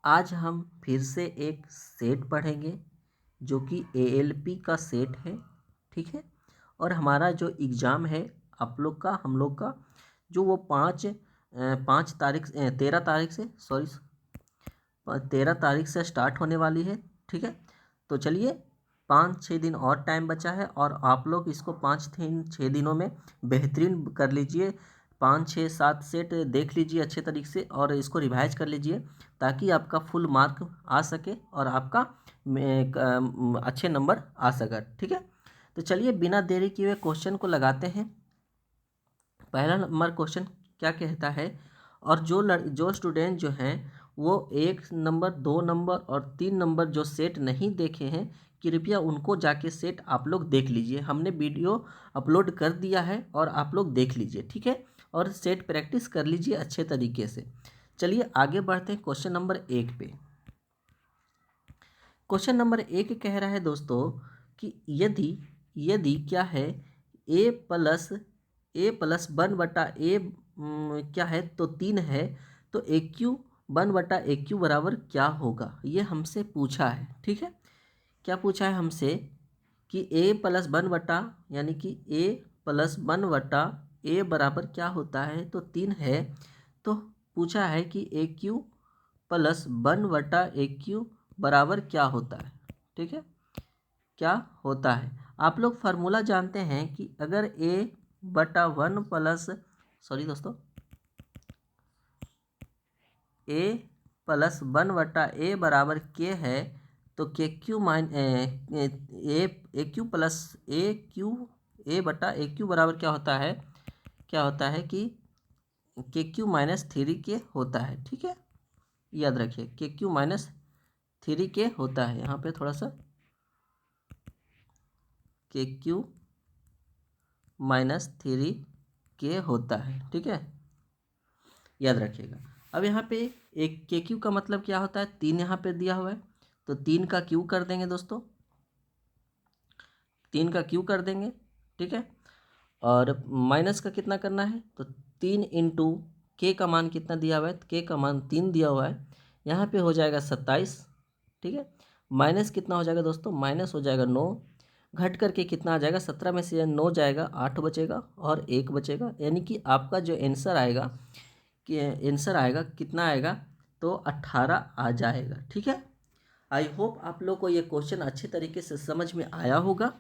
आज हम फिर से एक सेट पढ़ेंगे जो कि एएलपी का सेट है, ठीक है। और हमारा जो एग्ज़ाम है आप लोग का, हम लोग का जो वो 13 तारीख से 13 तारीख से स्टार्ट होने वाली है, ठीक है। तो चलिए 5-6 दिन और टाइम बचा है और आप लोग इसको 5-6 दिनों में बेहतरीन कर लीजिए। 5-6-7 सेट देख लीजिए अच्छे तरीके से और इसको रिवाइज कर लीजिए ताकि आपका फुल मार्क आ सके और आपका अच्छे नंबर आ सके, ठीक है। तो चलिए बिना देरी किए हुए क्वेश्चन को लगाते हैं। पहला नंबर क्वेश्चन क्या कहता है, और जो स्टूडेंट जो हैं वो 1 नंबर 2 नंबर और 3 नंबर जो सेट नहीं देखे हैं, कृपया उनको जाके सेट आप लोग देख लीजिए। हमने वीडियो अपलोड कर दिया है और आप लोग देख लीजिए, ठीक है। और सेट प्रैक्टिस कर लीजिए अच्छे तरीके से। चलिए आगे बढ़ते हैं क्वेश्चन नंबर 1 पे। क्वेश्चन नंबर 1 कह रहा है दोस्तों कि यदि यदि क्या है a+1 क्या है तो 3 है, तो AQ 1/AQ बराबर क्या होगा, ये हमसे पूछा है, ठीक है। क्या पूछा है हमसे कि a+1 यानी कि a+1/a बराबर क्या होता है, तो 3 है। तो पूछा है कि AQ+1/AQ बराबर क्या होता है, ठीक है। क्या होता है, आप लोग फार्मूला जानते हैं कि अगर a/1 प्लस a+1/a बराबर k है, तो a/AQ बराबर क्या होता है कि KQ-3K होता है, ठीक है। याद रखिए KQ-3K होता है, यहाँ पे थोड़ा सा KQ-3K होता है, ठीक है, याद रखिएगा। अब यहाँ पे एक KQ का मतलब क्या होता है, 3 यहाँ पे दिया हुआ है तो 3 का Q कर देंगे दोस्तों, 3 का Q कर देंगे, ठीक है। और माइनस का कितना करना है, तो 3 इंटू K का मान कितना दिया हुआ है, तो K का मान 3 दिया हुआ है, यहाँ पे हो जाएगा 27, ठीक है। माइनस कितना हो जाएगा दोस्तों, माइनस हो जाएगा 9, घट करके कितना आ जाएगा, 17 में से 9 जाएगा, 8 बचेगा और 1 बचेगा, यानी कि आपका जो आंसर आएगा कितना आएगा, तो 18 आ जाएगा, ठीक है। आई होप आप लोग को ये क्वेश्चन अच्छे तरीके से समझ में आया होगा।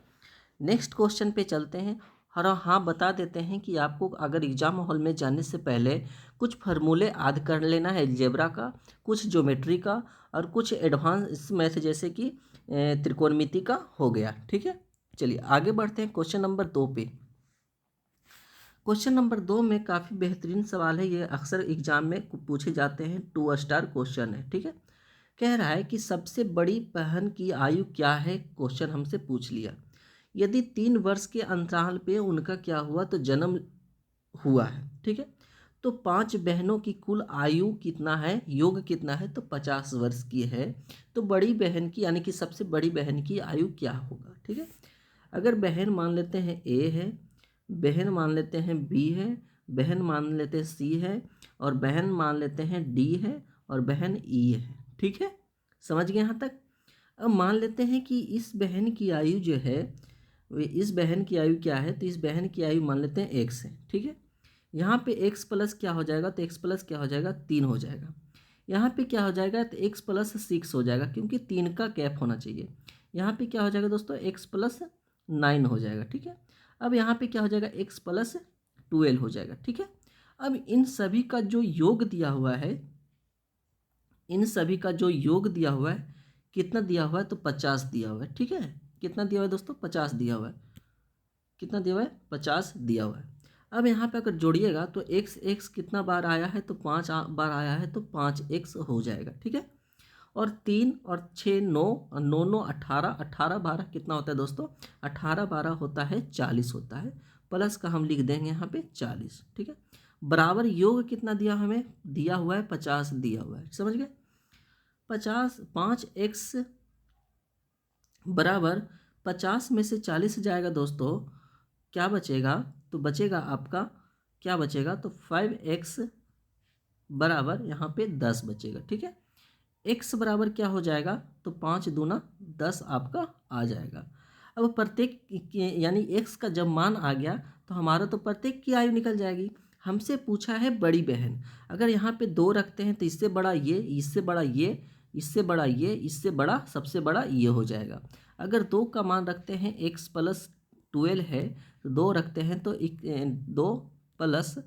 नेक्स्ट क्वेश्चन पे चलते हैं। और हाँ, बता देते हैं कि आपको अगर एग्जाम हॉल में जाने से पहले कुछ फार्मूले याद कर लेना है अलजेब्रा का, कुछ ज्योमेट्री का और कुछ एडवांस मैथ जैसे कि त्रिकोणमिति का हो गया, ठीक है। चलिए आगे बढ़ते हैं क्वेश्चन नंबर 2 पे। क्वेश्चन नंबर 2 में काफ़ी बेहतरीन सवाल है, ये अक्सर एग्जाम में पूछे जाते हैं, 2 स्टार क्वेश्चन है, ठीक है। कह रहा है कि सबसे बड़ी बहन की आयु क्या है, क्वेश्चन हमसे पूछ लिया। यदि 3 वर्ष के अंतराल पे उनका क्या हुआ, तो जन्म हुआ है, ठीक है। तो 5 बहनों की कुल आयु कितना है, योग कितना है, तो 50 वर्ष की है। तो बड़ी बहन की यानी कि सबसे बड़ी बहन की आयु क्या होगा, ठीक है। अगर बहन मान लेते हैं ए है, बहन मान लेते हैं बी है, बहन मान लेते हैं सी है और बहन मान लेते हैं डी है और बहन ई है, ठीक है। समझ गए यहाँ तक। अब मान लेते हैं कि इस बहन की आयु जो है, वे इस बहन की आयु क्या है, तो इस बहन की आयु मान लेते हैं एक्स है, ठीक है। यहाँ पे एक्स प्लस क्या हो जाएगा, तो एक्स प्लस क्या हो जाएगा, 3 हो जाएगा। यहाँ पे क्या हो जाएगा, तो एक्स प्लस 6 हो जाएगा क्योंकि 3 का कैप होना चाहिए। यहाँ पे क्या हो जाएगा दोस्तों, एक्स प्लस 9 हो जाएगा, ठीक है। अब यहाँ पे क्या हो जाएगा, एक्स प्लस 12 हो जाएगा, ठीक है। अब इन सभी का जो योग दिया हुआ है, इन सभी का जो योग दिया हुआ है, कितना दिया हुआ है, तो 50 दिया हुआ है, ठीक है। कितना दिया हुआ है दोस्तों, 50 दिया हुआ है। कितना दिया हुआ है, 50 दिया हुआ है। अब यहाँ पे अगर जोड़िएगा तो एक्स एक्स कितना बार आया है, तो 5 बार आया है, तो 5x हो जाएगा, ठीक है। और 3 और 6 9 और 9 9 18, 18 12 कितना होता है दोस्तों, 18 12 होता है 40 होता है। प्लस का हम लिख देंगे यहाँ पे 40, ठीक है। बराबर योग कितना दिया, हमें दिया हुआ है 50 दिया हुआ है, समझ गए। 5x बराबर 50 में से 40 जाएगा दोस्तों, क्या बचेगा, तो बचेगा आपका, क्या बचेगा, तो 5x बराबर यहाँ पे 10 बचेगा, ठीक है। x बराबर क्या हो जाएगा, तो 5 दूना 10 आपका आ जाएगा। अब प्रत्येक यानी x का जब मान आ गया तो हमारा तो प्रत्येक की आयु निकल जाएगी। हमसे पूछा है बड़ी बहन, अगर यहाँ पे 2 रखते हैं तो इससे बड़ा ये, इससे बड़ा ये, इससे बड़ा ये, इससे बड़ा, सबसे बड़ा ये हो जाएगा। अगर 2 का मान रखते हैं x + 12 है, तो 2 रखते हैं तो 2 +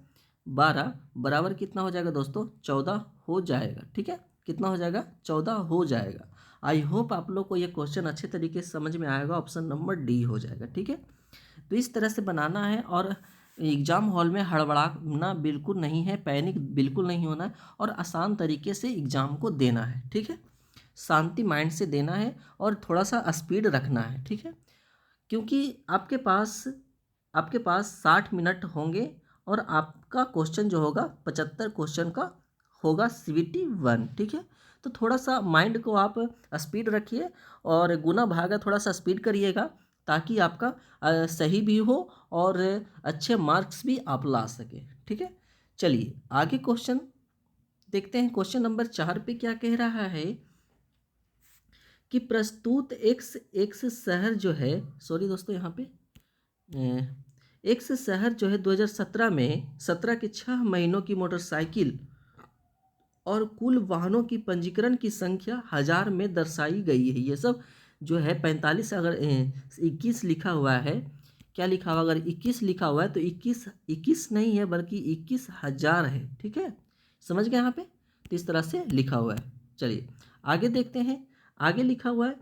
12 बराबर कितना हो जाएगा दोस्तों, 14 हो जाएगा। ठीक है, कितना हो जाएगा, 14 हो जाएगा। आई होप आप लोग को ये क्वेश्चन अच्छे तरीके से समझ में आएगा, ऑप्शन नंबर डी हो जाएगा। ठीक है, तो इस तरह से बनाना है और एग्ज़ाम हॉल में हड़बड़ाना बिल्कुल नहीं है, पैनिक बिल्कुल नहीं होना है और आसान तरीके से एग्ज़ाम को देना है। ठीक है, शांति माइंड से देना है और थोड़ा सा स्पीड रखना है। ठीक है, क्योंकि आपके पास 60 मिनट होंगे और आपका क्वेश्चन जो होगा 75 क्वेश्चन का होगा CBT 1। ठीक है, तो थोड़ा सा माइंड को आप स्पीड रखिए और गुना भागा थोड़ा सा स्पीड करिएगा ताकि आपका सही भी हो और अच्छे मार्क्स भी आप ला सके। ठीक है, चलिए आगे क्वेश्चन देखते हैं। क्वेश्चन नंबर 4 पे क्या कह रहा है कि प्रस्तुत एक्स शहर जो है, सॉरी दोस्तों यहाँ पे एक्स शहर जो है 2017 में 17 के 6 महीनों की मोटरसाइकिल और कुल वाहनों की पंजीकरण की संख्या 1000 में दर्शाई गई है। ये सब जो है 45, अगर 21 लिखा हुआ है, क्या लिखा हुआ, अगर 21 लिखा हुआ है तो 21 नहीं है बल्कि 21,000 है। ठीक है, समझ गए यहाँ पे, तो इस तरह से लिखा हुआ है। चलिए आगे देखते हैं। आगे लिखा हुआ है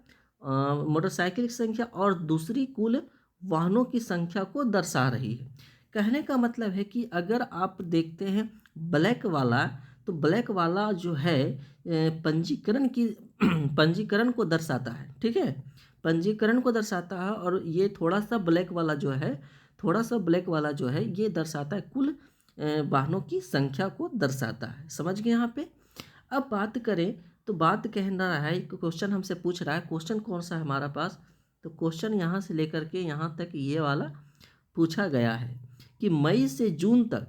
मोटरसाइकिल की संख्या और दूसरी कुल वाहनों की संख्या को दर्शा रही है। कहने का मतलब है कि अगर आप देखते हैं ब्लैक वाला, तो ब्लैक वाला जो है पंजीकरण को दर्शाता है। ठीक है, पंजीकरण को दर्शाता है और ये थोड़ा सा ब्लैक वाला जो है ये दर्शाता है कुल वाहनों की संख्या को दर्शाता है। समझ गए यहाँ पे। अब बात करें तो बात कहना है, क्वेश्चन हमसे पूछ रहा है, क्वेश्चन कौन सा है हमारा पास, तो क्वेश्चन यहाँ से लेकर के यहाँ तक ये वाला पूछा गया है कि मई से जून तक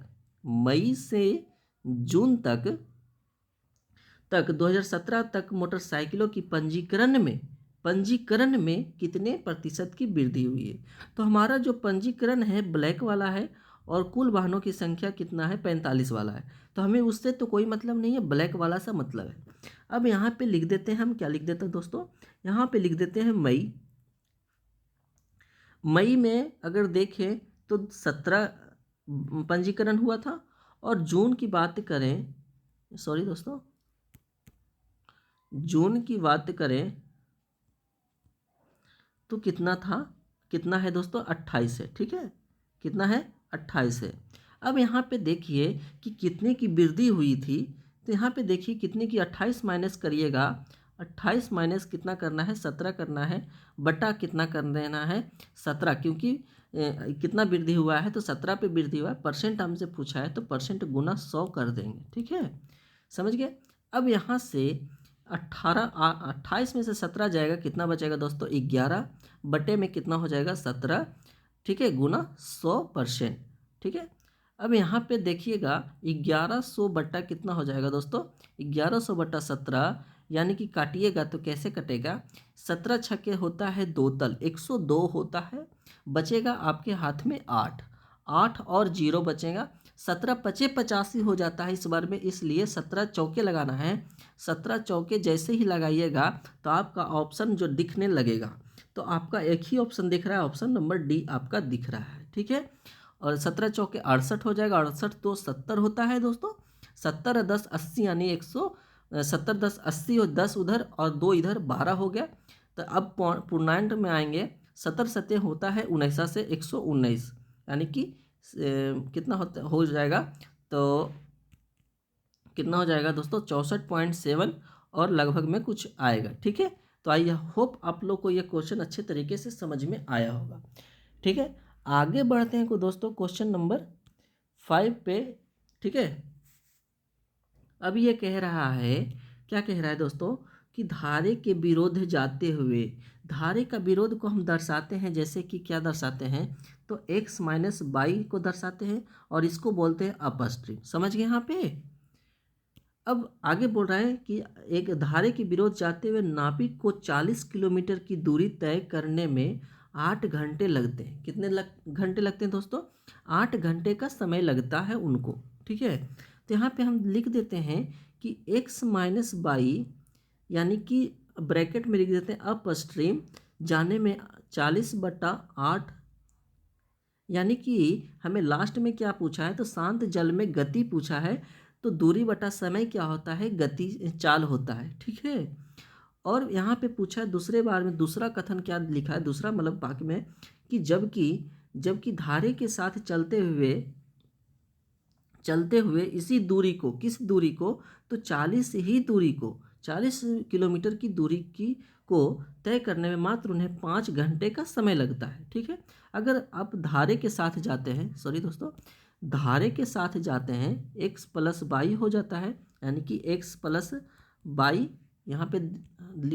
2017 तक मोटरसाइकिलों की पंजीकरण में कितने प्रतिशत की वृद्धि हुई है। तो हमारा जो पंजीकरण है ब्लैक वाला है और कुल वाहनों की संख्या कितना है, 45 वाला है, तो हमें उससे तो कोई मतलब नहीं है, ब्लैक वाला सा मतलब है। अब यहाँ पे लिख देते हैं, हम क्या लिख देते हैं दोस्तों, यहाँ पे लिख देते हैं मई में अगर देखें तो 17 पंजीकरण हुआ था और जून की बात करें, सॉरी दोस्तों, जून की बात करें तो कितना है दोस्तों, 28 है। ठीक है, कितना है, 28 है। अब यहाँ पे देखिए कि कितने की वृद्धि हुई थी, तो यहाँ पे देखिए कितने की, 28 माइनस करिएगा, 28 माइनस कितना करना है, 17 करना है, बटा कितना कर देना है, 17, क्योंकि कितना वृद्धि हुआ है तो 17 पे वृद्धि हुआ है, परसेंट हमसे पूछा है तो परसेंट गुना 100 कर देंगे। ठीक है, समझ गए। अब यहाँ से 28 में से 17 जाएगा, कितना बचेगा दोस्तों, 11 बटे में कितना हो जाएगा, 17। ठीक है, गुना 100%। ठीक है, अब यहाँ पे देखिएगा 1100 बट्टा कितना हो जाएगा दोस्तों, 1100 बट्टा 17, यानी कि काटिएगा तो कैसे कटेगा, 17 छक्के होता है 2 तल, 102 होता है, बचेगा आपके हाथ में 8 और 0 बचेगा, 17 पचे 85 हो जाता है इस बार में, इसलिए 17 चौके लगाना है। 17 चौके जैसे ही लगाइएगा तो आपका ऑप्शन जो दिखने लगेगा, तो आपका एक ही ऑप्शन दिख रहा है, ऑप्शन नंबर डी आपका दिख रहा है। ठीक है, और 17 चौके 68 हो जाएगा, 68 तो 70 होता है दोस्तों, 70 10 80 यानी 170, 10 80 और 10 उधर और 2 इधर, 12 हो गया। तो अब पूर्णांक में आएंगे, 70 सत्ते होता है 19 से 119, यानी कि कितना होता हो जाएगा, तो कितना हो जाएगा दोस्तों, 64.7 और लगभग में कुछ आएगा। ठीक है, तो आई होप आप लोग को ये क्वेश्चन अच्छे तरीके से समझ में आया होगा। ठीक है, आगे बढ़ते हैं को दोस्तों क्वेश्चन नंबर 5 पे। ठीक है, अब ये कह रहा है, क्या कह रहा है दोस्तों, कि धारे के विरोध जाते हुए, धारे का विरोध को हम दर्शाते हैं, जैसे कि क्या दर्शाते हैं, तो x माइनस वाई को दर्शाते हैं और इसको बोलते हैं अपस्ट्रीम। समझ गए यहाँ पे। अब आगे बोल रहा है कि एक धारे के विरोध जाते हुए नाविक को 40 किलोमीटर की दूरी तय करने में 8 घंटे लगते हैं। कितने घंटे लगते हैं दोस्तों? 8 घंटे का समय लगता है उनको। ठीक है, तो यहाँ पे हम लिख देते हैं कि x माइनस बाई, यानी कि ब्रैकेट में लिख देते हैं अप स्ट्रीम जाने में 40/8, यानी कि हमें लास्ट में क्या पूछा है, तो शांत जल में गति पूछा है, तो दूरी बटा समय क्या होता है, गति चाल होता है। ठीक है, और यहाँ पे पूछा है दूसरे बार में, दूसरा कथन क्या लिखा है, दूसरा मतलब वाक्य में कि जबकि धारे के साथ चलते हुए इसी दूरी को, किस दूरी को, तो 40 किलोमीटर की दूरी को तय करने में मात्र उन्हें 5 घंटे का समय लगता है। ठीक है, अगर आप धारे के साथ जाते हैं, सॉरी दोस्तों, धारे के साथ जाते हैं, x प्लस बाई हो जाता है, यानी कि x प्लस बाई, यहाँ पे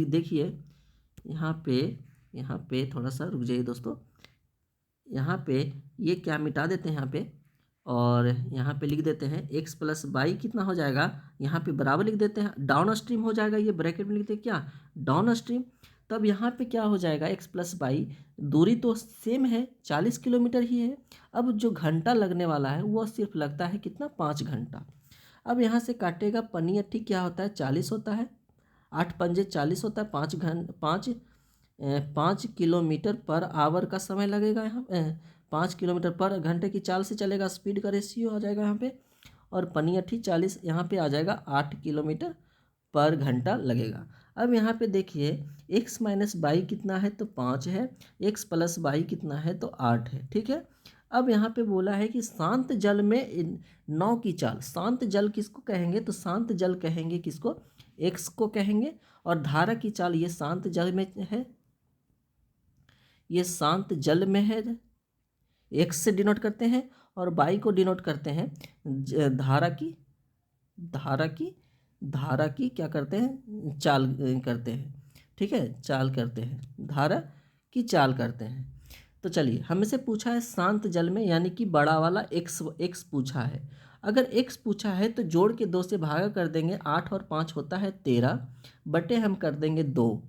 देखिए, यहाँ पे थोड़ा सा रुक जाइए दोस्तों, यहाँ पे ये क्या मिटा देते हैं यहाँ पे, और यहाँ पे लिख देते हैं x प्लस बाई कितना हो जाएगा, यहाँ पे बराबर लिख देते हैं, डाउन स्ट्रीम हो जाएगा, ये ब्रैकेट में लिखते हैं क्या, डाउन स्ट्रीम। तब यहाँ पे क्या हो जाएगा, x प्लस बाई, दूरी तो सेम है, 40 किलोमीटर ही है। अब जो घंटा लगने वाला है वो सिर्फ लगता है कितना, 5 घंटा। अब यहाँ से काटेगा, पनी अट्ठी क्या होता है, 40 होता है, 8 पंजे 40 होता है, 5 किलोमीटर पर आवर का समय लगेगा यहाँ 5 किलोमीटर पर घंटे की चाल से चलेगा, स्पीड का रेशियो आ जाएगा यहाँ पे, और पनी अट्ठी 40 यहाँ पे आ जाएगा, 8 किलोमीटर पर घंटा लगेगा। अब यहाँ पे देखिए x माइनस बाई कितना है, तो 5 है, x प्लस बाई कितना है, तो 8 है। ठीक है, अब यहाँ पे बोला है कि शांत जल में नाव की चाल, शांत जल किसको कहेंगे, तो शांत जल कहेंगे किसको, x को कहेंगे, और धारा की चाल ये शांत जल में है, ये शांत जल में है, x से डिनोट करते हैं, और बाई को डिनोट करते हैं धारा की क्या करते हैं, चाल करते हैं। ठीक है, चाल करते हैं, धारा की चाल करते हैं। तो चलिए, हमसे पूछा है शांत जल में, यानी कि बड़ा वाला x पूछा है। अगर x पूछा है तो जोड़ के 2 से भागा कर देंगे, 8 और 5 होता है 13, बटे हम कर देंगे 2,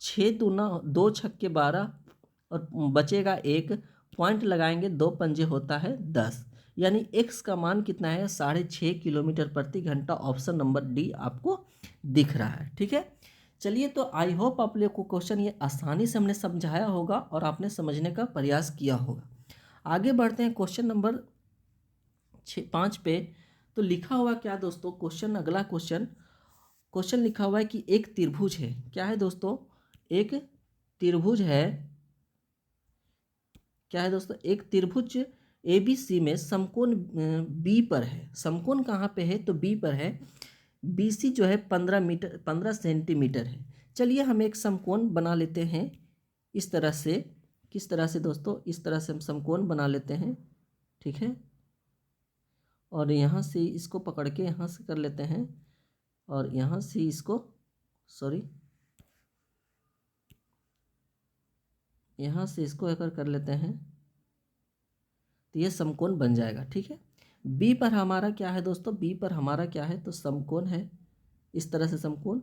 6 दूना 2 छक्के 12, और बचेगा 1, पॉइंट लगाएंगे, 2 पंजे होता है 10, यानी x का मान कितना है, 6.5 किलोमीटर प्रति घंटा। ऑप्शन नंबर डी आपको दिख रहा है। ठीक है, चलिए, तो आई होप आप लोग को क्वेश्चन ये आसानी से हमने समझाया होगा और आपने समझने का प्रयास किया होगा। आगे बढ़ते हैं क्वेश्चन नंबर 5 पे। तो लिखा हुआ क्या दोस्तों, क्वेश्चन, अगला क्वेश्चन लिखा हुआ है कि एक त्रिभुज है, क्या है दोस्तों, एक त्रिभुज है, क्या है दोस्तों, एक त्रिभुज ABC में समकोण B पर है। समकोण कहाँ पे है, तो B पर है। BC जो है 15 सेंटीमीटर है। चलिए हम एक समकोण बना लेते हैं इस तरह से। किस तरह से दोस्तों, इस तरह से हम समकोण बना लेते हैं। ठीक है, और यहाँ से इसको पकड़ के यहाँ से कर लेते हैं, और यहाँ से इसको, सॉरी, यहाँ से इसको अगर कर लेते हैं तो ये समकोण बन जाएगा। ठीक है, बी पर हमारा क्या है दोस्तों, बी पर हमारा क्या है, तो समकोण है, इस तरह से समकोण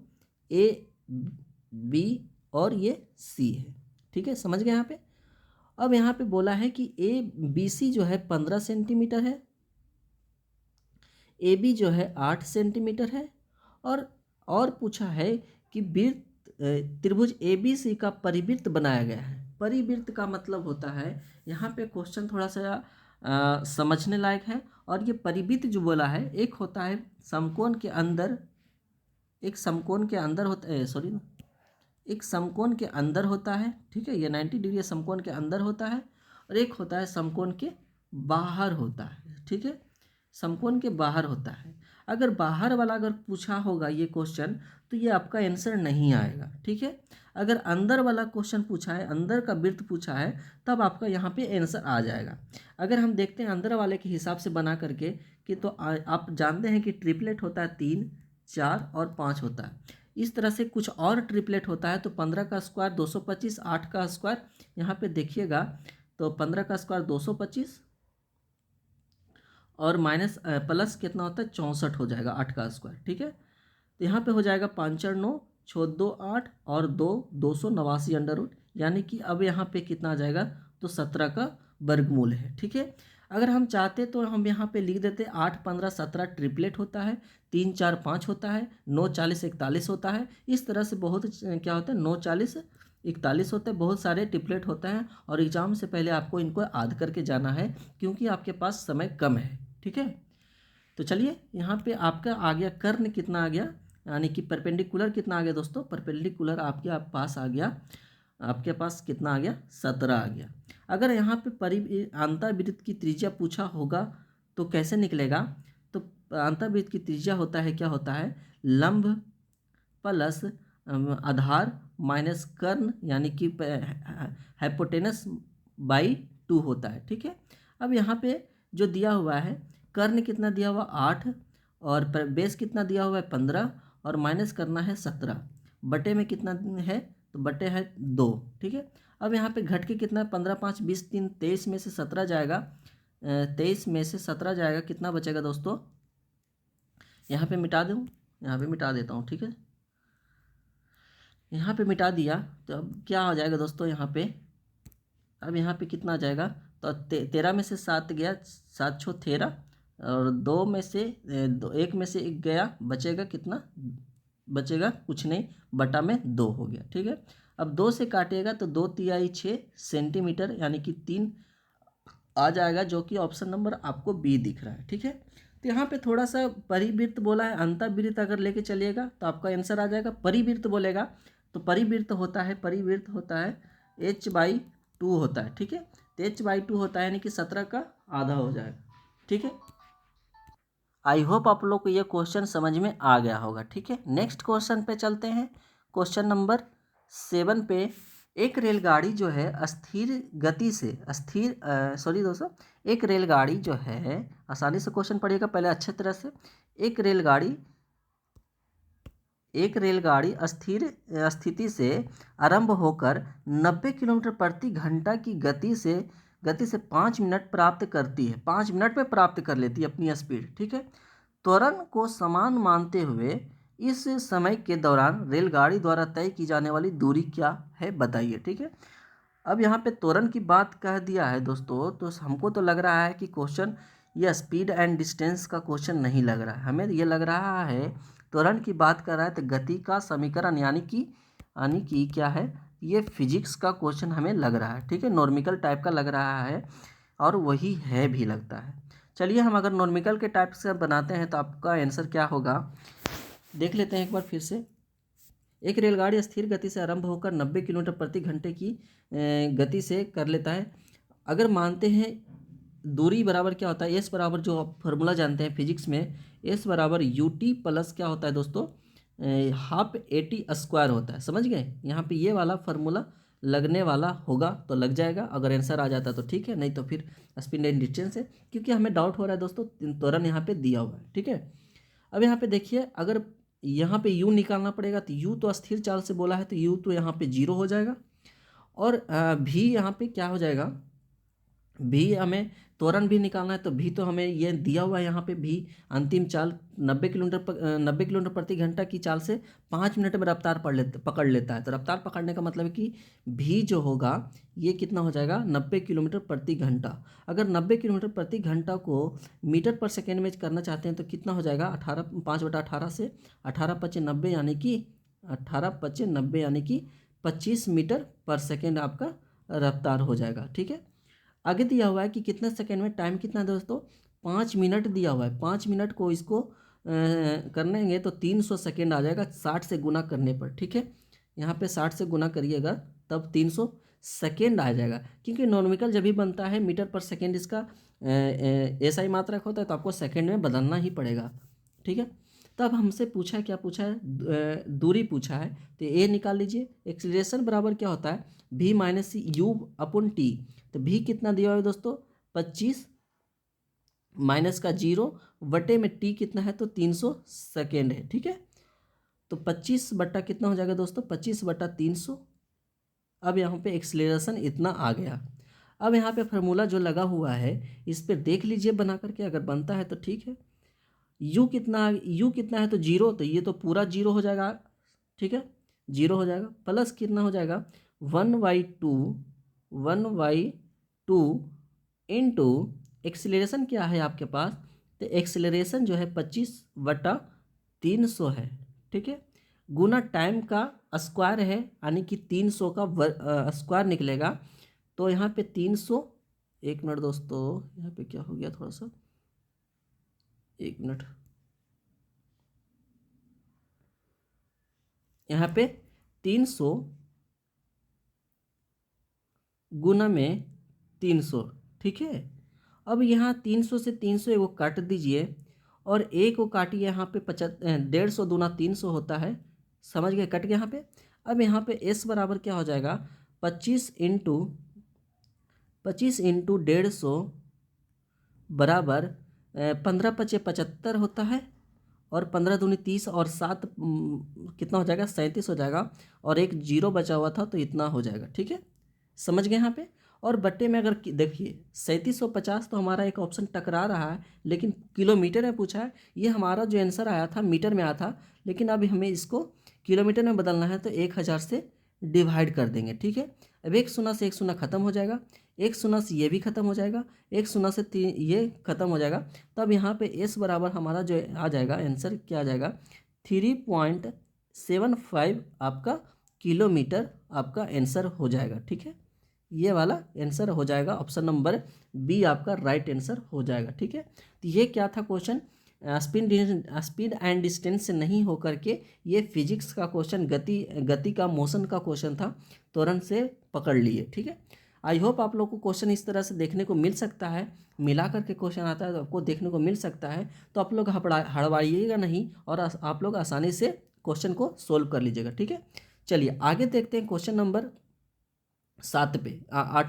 ए बी और ये सी है। ठीक है, समझ गए यहाँ पे। अब यहाँ पे बोला है कि ए बी सी जो है 15 सेंटीमीटर है, ए बी जो है 8 सेंटीमीटर है, और पूछा है कि त्रिभुज ए बी सी का परिवृत्त बनाया गया है। परिवृत्त का मतलब होता है, यहाँ पे क्वेश्चन थोड़ा सा समझने लायक है। और ये परिवृत्त जो बोला है, एक होता है समकोण के अंदर, एक समकोण के अंदर होता है, सॉरी, एक समकोण के अंदर होता है। ठीक है, ये 90 डिग्री समकोण के अंदर होता है, और एक होता है समकोण के बाहर होता है। ठीक है, समकोण के बाहर होता है। अगर बाहर वाला अगर पूछा होगा ये क्वेश्चन, तो ये आपका आंसर नहीं आएगा। ठीक है, अगर अंदर वाला क्वेश्चन पूछा है, अंदर का वृत्त पूछा है, तब आपका यहाँ पे आंसर आ जाएगा। अगर हम देखते हैं अंदर वाले के हिसाब से बना करके कि, तो आप जानते हैं कि ट्रिपलेट होता है 3, 4 और 5 होता है। इस तरह से कुछ और ट्रिपलेट होता है, तो 15 का स्क्वायर 225, 8 का स्क्वायर, यहाँ पे देखिएगा तो 15 का स्क्वायर 225, और माइनस प्लस कितना होता है 64 हो जाएगा 8 का स्क्वायर। ठीक है, तो यहाँ पे हो जाएगा 5 4 9, 6 2 8 और 2 289 √ यानी कि अब यहाँ पे कितना आ जाएगा, तो 17 का वर्गमूल है। ठीक है, अगर हम चाहते तो हम यहाँ पे लिख देते 8 15 17 ट्रिपलेट होता है, 3 4 5 होता है, 9 40 41 होता है। इस तरह से बहुत क्या होता है, 9 40 41 होते हैं, बहुत सारे ट्रिपलेट होते हैं। और एग्जाम से पहले आपको इनको याद करके जाना है क्योंकि आपके पास समय कम है। ठीक है, तो चलिए यहाँ पे आपका आ गया कर्ण कितना आ गया, यानी कि परपेंडिकुलर कितना आ गया दोस्तों, परपेंडिकुलर आपके पास आ गया, आपके पास कितना आ गया, 17 आ गया। अगर यहाँ पे अंतर्वृत्त की त्रिज्या पूछा होगा तो कैसे निकलेगा, तो अंतर्वृत्त की त्रिज्या होता है, क्या होता है, लंब प्लस आधार माइनस कर्ण यानी कि हाइपोटेनस बाई 2 होता है। ठीक है, अब यहाँ पे जो दिया हुआ है, कर्ण कितना दिया हुआ 8 और बेस कितना दिया हुआ है 15 और माइनस करना है 17, बटे में कितना है, तो बटे है 2। ठीक है, अब यहाँ पे घट के कितना है, 15 5 20 3 23 में से 17 जाएगा, 23 में से 17 जाएगा, कितना बचेगा दोस्तों, यहाँ पे मिटा दूँ, यहाँ पे मिटा देता हूँ। ठीक है, यहाँ पे मिटा दिया तो अब क्या हो जाएगा दोस्तों, यहाँ पे अब यहाँ पे कितना आ जाएगा, तो 13 में से 7 गया, 7 6 13 और 2 में से 1 में से 1 गया, बचेगा कितना, बचेगा कुछ नहीं, बटा में 2 हो गया। ठीक है, अब 2 से काटिएगा तो 2 तिहाई 6 सेंटीमीटर यानी कि 3 आ जाएगा, जो कि ऑप्शन नंबर आपको बी दिख रहा है। ठीक है, तो यहाँ पे थोड़ा सा परिवृत्त बोला है, अंतर्वृत्त अगर लेके चलिएगा तो आपका आंसर आ जाएगा, परिवृत्त बोलेगा तो परिवृत्त होता है, परिवृत्त होता है h/2 होता है। ठीक है, तो h/2 होता है यानी कि 17 का आधा हो जाएगा। ठीक है, आई होप आप लोग को ये क्वेश्चन समझ में आ गया होगा। ठीक है, नेक्स्ट क्वेश्चन पे चलते हैं। क्वेश्चन नंबर 7 पे, एक रेलगाड़ी जो है अस्थिर गति से सॉरी दोस्तों, एक रेलगाड़ी जो है, आसानी से क्वेश्चन पढ़िएगा पहले अच्छे तरह से। एक रेलगाड़ी अस्थिर स्थिति से आरंभ होकर 90 किलोमीटर प्रति घंटा की गति से 5 मिनट प्राप्त करती है, 5 मिनट में प्राप्त कर लेती है अपनी स्पीड। ठीक है, त्वरण को समान मानते हुए इस समय के दौरान रेलगाड़ी द्वारा तय की जाने वाली दूरी क्या है, बताइए। ठीक है, अब यहाँ पे त्वरण की बात कह दिया है दोस्तों, तो हमको तो लग रहा है कि क्वेश्चन यह स्पीड एंड डिस्टेंस का क्वेश्चन नहीं लग रहा है, हमें ये लग रहा है त्वरण की बात कर रहा है तो गति का समीकरण यानी कि क्या है, ये फिजिक्स का क्वेश्चन हमें लग रहा है। ठीक है, नॉर्मिकल टाइप का लग रहा है और वही है भी लगता है। चलिए हम अगर नॉर्मिकल के टाइप से बनाते हैं तो आपका आंसर क्या होगा, देख लेते हैं एक बार फिर से। एक रेलगाड़ी स्थिर गति से आरंभ होकर 90 किलोमीटर प्रति घंटे की गति से कर लेता है। अगर मानते हैं दूरी बराबर क्या होता है, एस बराबर, जो आप फॉर्मूला जानते हैं फिजिक्स में, एस बराबर यूटी प्लस क्या होता है दोस्तों, हाफ एटी स्क्वायर होता है। समझ गए, यहाँ पे ये वाला फार्मूला लगने वाला होगा तो लग जाएगा, अगर आंसर आ जाता तो ठीक है, नहीं तो फिर स्पीड एंड डिस्टेंस है, क्योंकि हमें डाउट हो रहा है दोस्तों, त्वरण यहाँ पे दिया हुआ है। ठीक है, अब यहाँ पे देखिए, अगर यहाँ पे u निकालना पड़ेगा तो u तो अस्थिर चाल से बोला है तो u तो यहाँ पे 0 हो जाएगा, और v यहाँ पे क्या हो जाएगा, भी हमें त्वरण भी निकालना है तो भी तो हमें ये दिया हुआ है यहाँ पे भी अंतिम चाल 90 किलोमीटर प्रति घंटा की चाल से 5 मिनट में रफ्तार पकड़ लेता है। तो रफ्तार पकड़ने का मतलब है कि भी जो होगा ये कितना हो जाएगा, 90 किलोमीटर प्रति घंटा। अगर 90 किलोमीटर प्रति घंटा को मीटर पर सेकेंड में करना चाहते हैं तो कितना हो जाएगा, 5/18 से 18 × 90 यानी कि 18 × 90 यानी कि 25 मीटर पर सेकेंड आपका रफ्तार हो जाएगा। ठीक है, आगे दिया हुआ है कि कितने सेकेंड में, टाइम कितना है दोस्तों, 5 मिनट दिया हुआ है। 5 मिनट को इसको करेंगे तो 300 सेकेंड आ जाएगा 60 से गुना करने पर। ठीक है, यहाँ पे 60 से गुना करिएगा तब 300 सेकेंड आ जाएगा, क्योंकि नॉर्मिकल जब भी बनता है मीटर पर सेकेंड इसका ऐसा ही मात्रक होता है तो आपको सेकेंड में बदलना ही पड़ेगा। ठीक है, तब हमसे पूछा है, क्या पूछा है, दूरी पूछा है, तो ए निकाल लीजिए। एक्सीलरेशन बराबर क्या होता है, v - u/t। तो भी कितना दिया हुआ है दोस्तों, 25 माइनस का 0 बटे में टी कितना है, तो 300 सेकेंड है। ठीक है, तो 25 बटा कितना हो जाएगा दोस्तों, 25/300। अब यहाँ पे एक्सीलरेशन इतना आ गया। अब यहाँ पे फार्मूला जो लगा हुआ है इस पर देख लीजिए बना करके, अगर बनता है तो ठीक है। यू कितना है तो जीरो, तो ये तो पूरा जीरो हो जाएगा, ठीक है, जीरो हो जाएगा। प्लस कितना हो जाएगा 1/2 इंटू एक्सीलरेशन क्या है आपके पास, तो एक्सीलरेशन जो है 25/300 है, ठीक है, गुना टाइम का स्क्वायर है, यानी कि 300 का स्क्वायर निकलेगा। तो यहाँ पे 300, एक मिनट दोस्तों, यहाँ पे क्या हो गया थोड़ा सा, एक मिनट, यहाँ पे 300 गुना में 300, ठीक है। अब यहाँ 300 से 300 एगो काट दीजिए, और एक को काटिए, यहाँ पे 150 दूना 300 होता है, समझ गए, कट गया यहाँ पे। अब यहाँ पे एस बराबर क्या हो जाएगा 25 इंटू 150 बराबर 15×5 = 75 होता है, और 15×2 = 30, और 7 कितना हो जाएगा 37 हो जाएगा, और एक जीरो बचा हुआ था तो इतना हो जाएगा, ठीक है, समझ गए यहाँ पे। और बट्टे में अगर देखिए 3750 तो हमारा एक ऑप्शन टकरा रहा है, लेकिन किलोमीटर में पूछा है, ये हमारा जो आंसर आया था मीटर में आया था, लेकिन अब हमें इसको किलोमीटर में बदलना है, तो 1000 से डिवाइड कर देंगे, ठीक है। अब एक शून्य से एक शून्य खत्म हो जाएगा, एक शून्य से ये भी खत्म हो जाएगा, एक शून्य से तीन ये खत्म हो जाएगा। तब यहाँ पे एस बराबर हमारा जो आ जाएगा आंसर क्या आ जाएगा 3.75 आपका किलोमीटर आपका आंसर हो जाएगा, ठीक है। ये वाला आंसर हो जाएगा, ऑप्शन नंबर बी आपका राइट आंसर हो जाएगा, ठीक है। तो ये क्या था क्वेश्चन, स्पीड एंड डिस्टेंस से नहीं होकर के ये फिजिक्स का क्वेश्चन, गति का मोशन का क्वेश्चन था, तुरंत से पकड़ लिए, ठीक है। आई होप आप लोग को क्वेश्चन इस तरह से देखने को मिल सकता है, मिला करके क्वेश्चन आता है तो आपको देखने को मिल सकता है, तो आप लोग हड़बड़ाइएगा नहीं, और आप लोग आसानी से क्वेश्चन को सोल्व कर लीजिएगा, ठीक है। चलिए आगे देखते हैं क्वेश्चन नंबर 8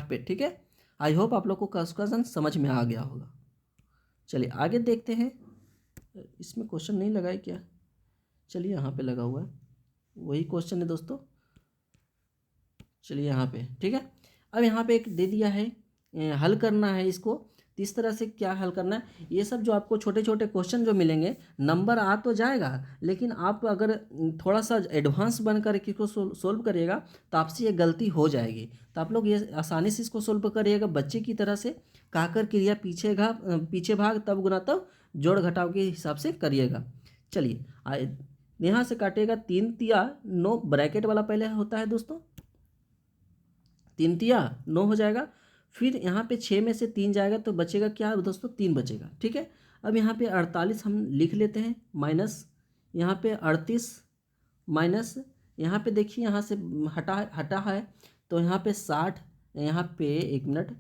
पे, ठीक है। आई होप आप लोग को क्वेश्चन समझ में आ गया होगा। चलिए आगे देखते हैं, इसमें क्वेश्चन नहीं लगा है क्या, चलिए यहाँ पे लगा हुआ है, वही क्वेश्चन है दोस्तों, चलिए यहाँ पे, ठीक है। अब यहाँ पे एक दे दिया है, हल करना है इसको, तो इस तरह से क्या हल करना है, ये सब जो आपको छोटे छोटे क्वेश्चन जो मिलेंगे, नंबर आ तो जाएगा, लेकिन आप अगर थोड़ा सा एडवांस बन कर इसको सोल्व करिएगा तो आपसे ये गलती हो जाएगी। तो आप लोग ये आसानी से इसको सोल्व करिएगा बच्चे की तरह से, काकर क्रिया पीछे भाग तब गुना तब जोड़ घटाव के हिसाब से करिएगा। चलिए यहाँ से काटिएगा 3 तिया 9, ब्रैकेट वाला पहले होता है दोस्तों, 3 तिया 9 हो जाएगा, फिर यहाँ पे 6 में से 3 जाएगा तो बचेगा क्या दोस्तों 3 बचेगा, ठीक है। अब यहाँ पे 48 हम लिख लेते हैं, माइनस यहाँ पे 38, माइनस यहाँ पे देखिए यहाँ से हटा है, तो यहाँ पे 60, यहाँ पे एक मिनट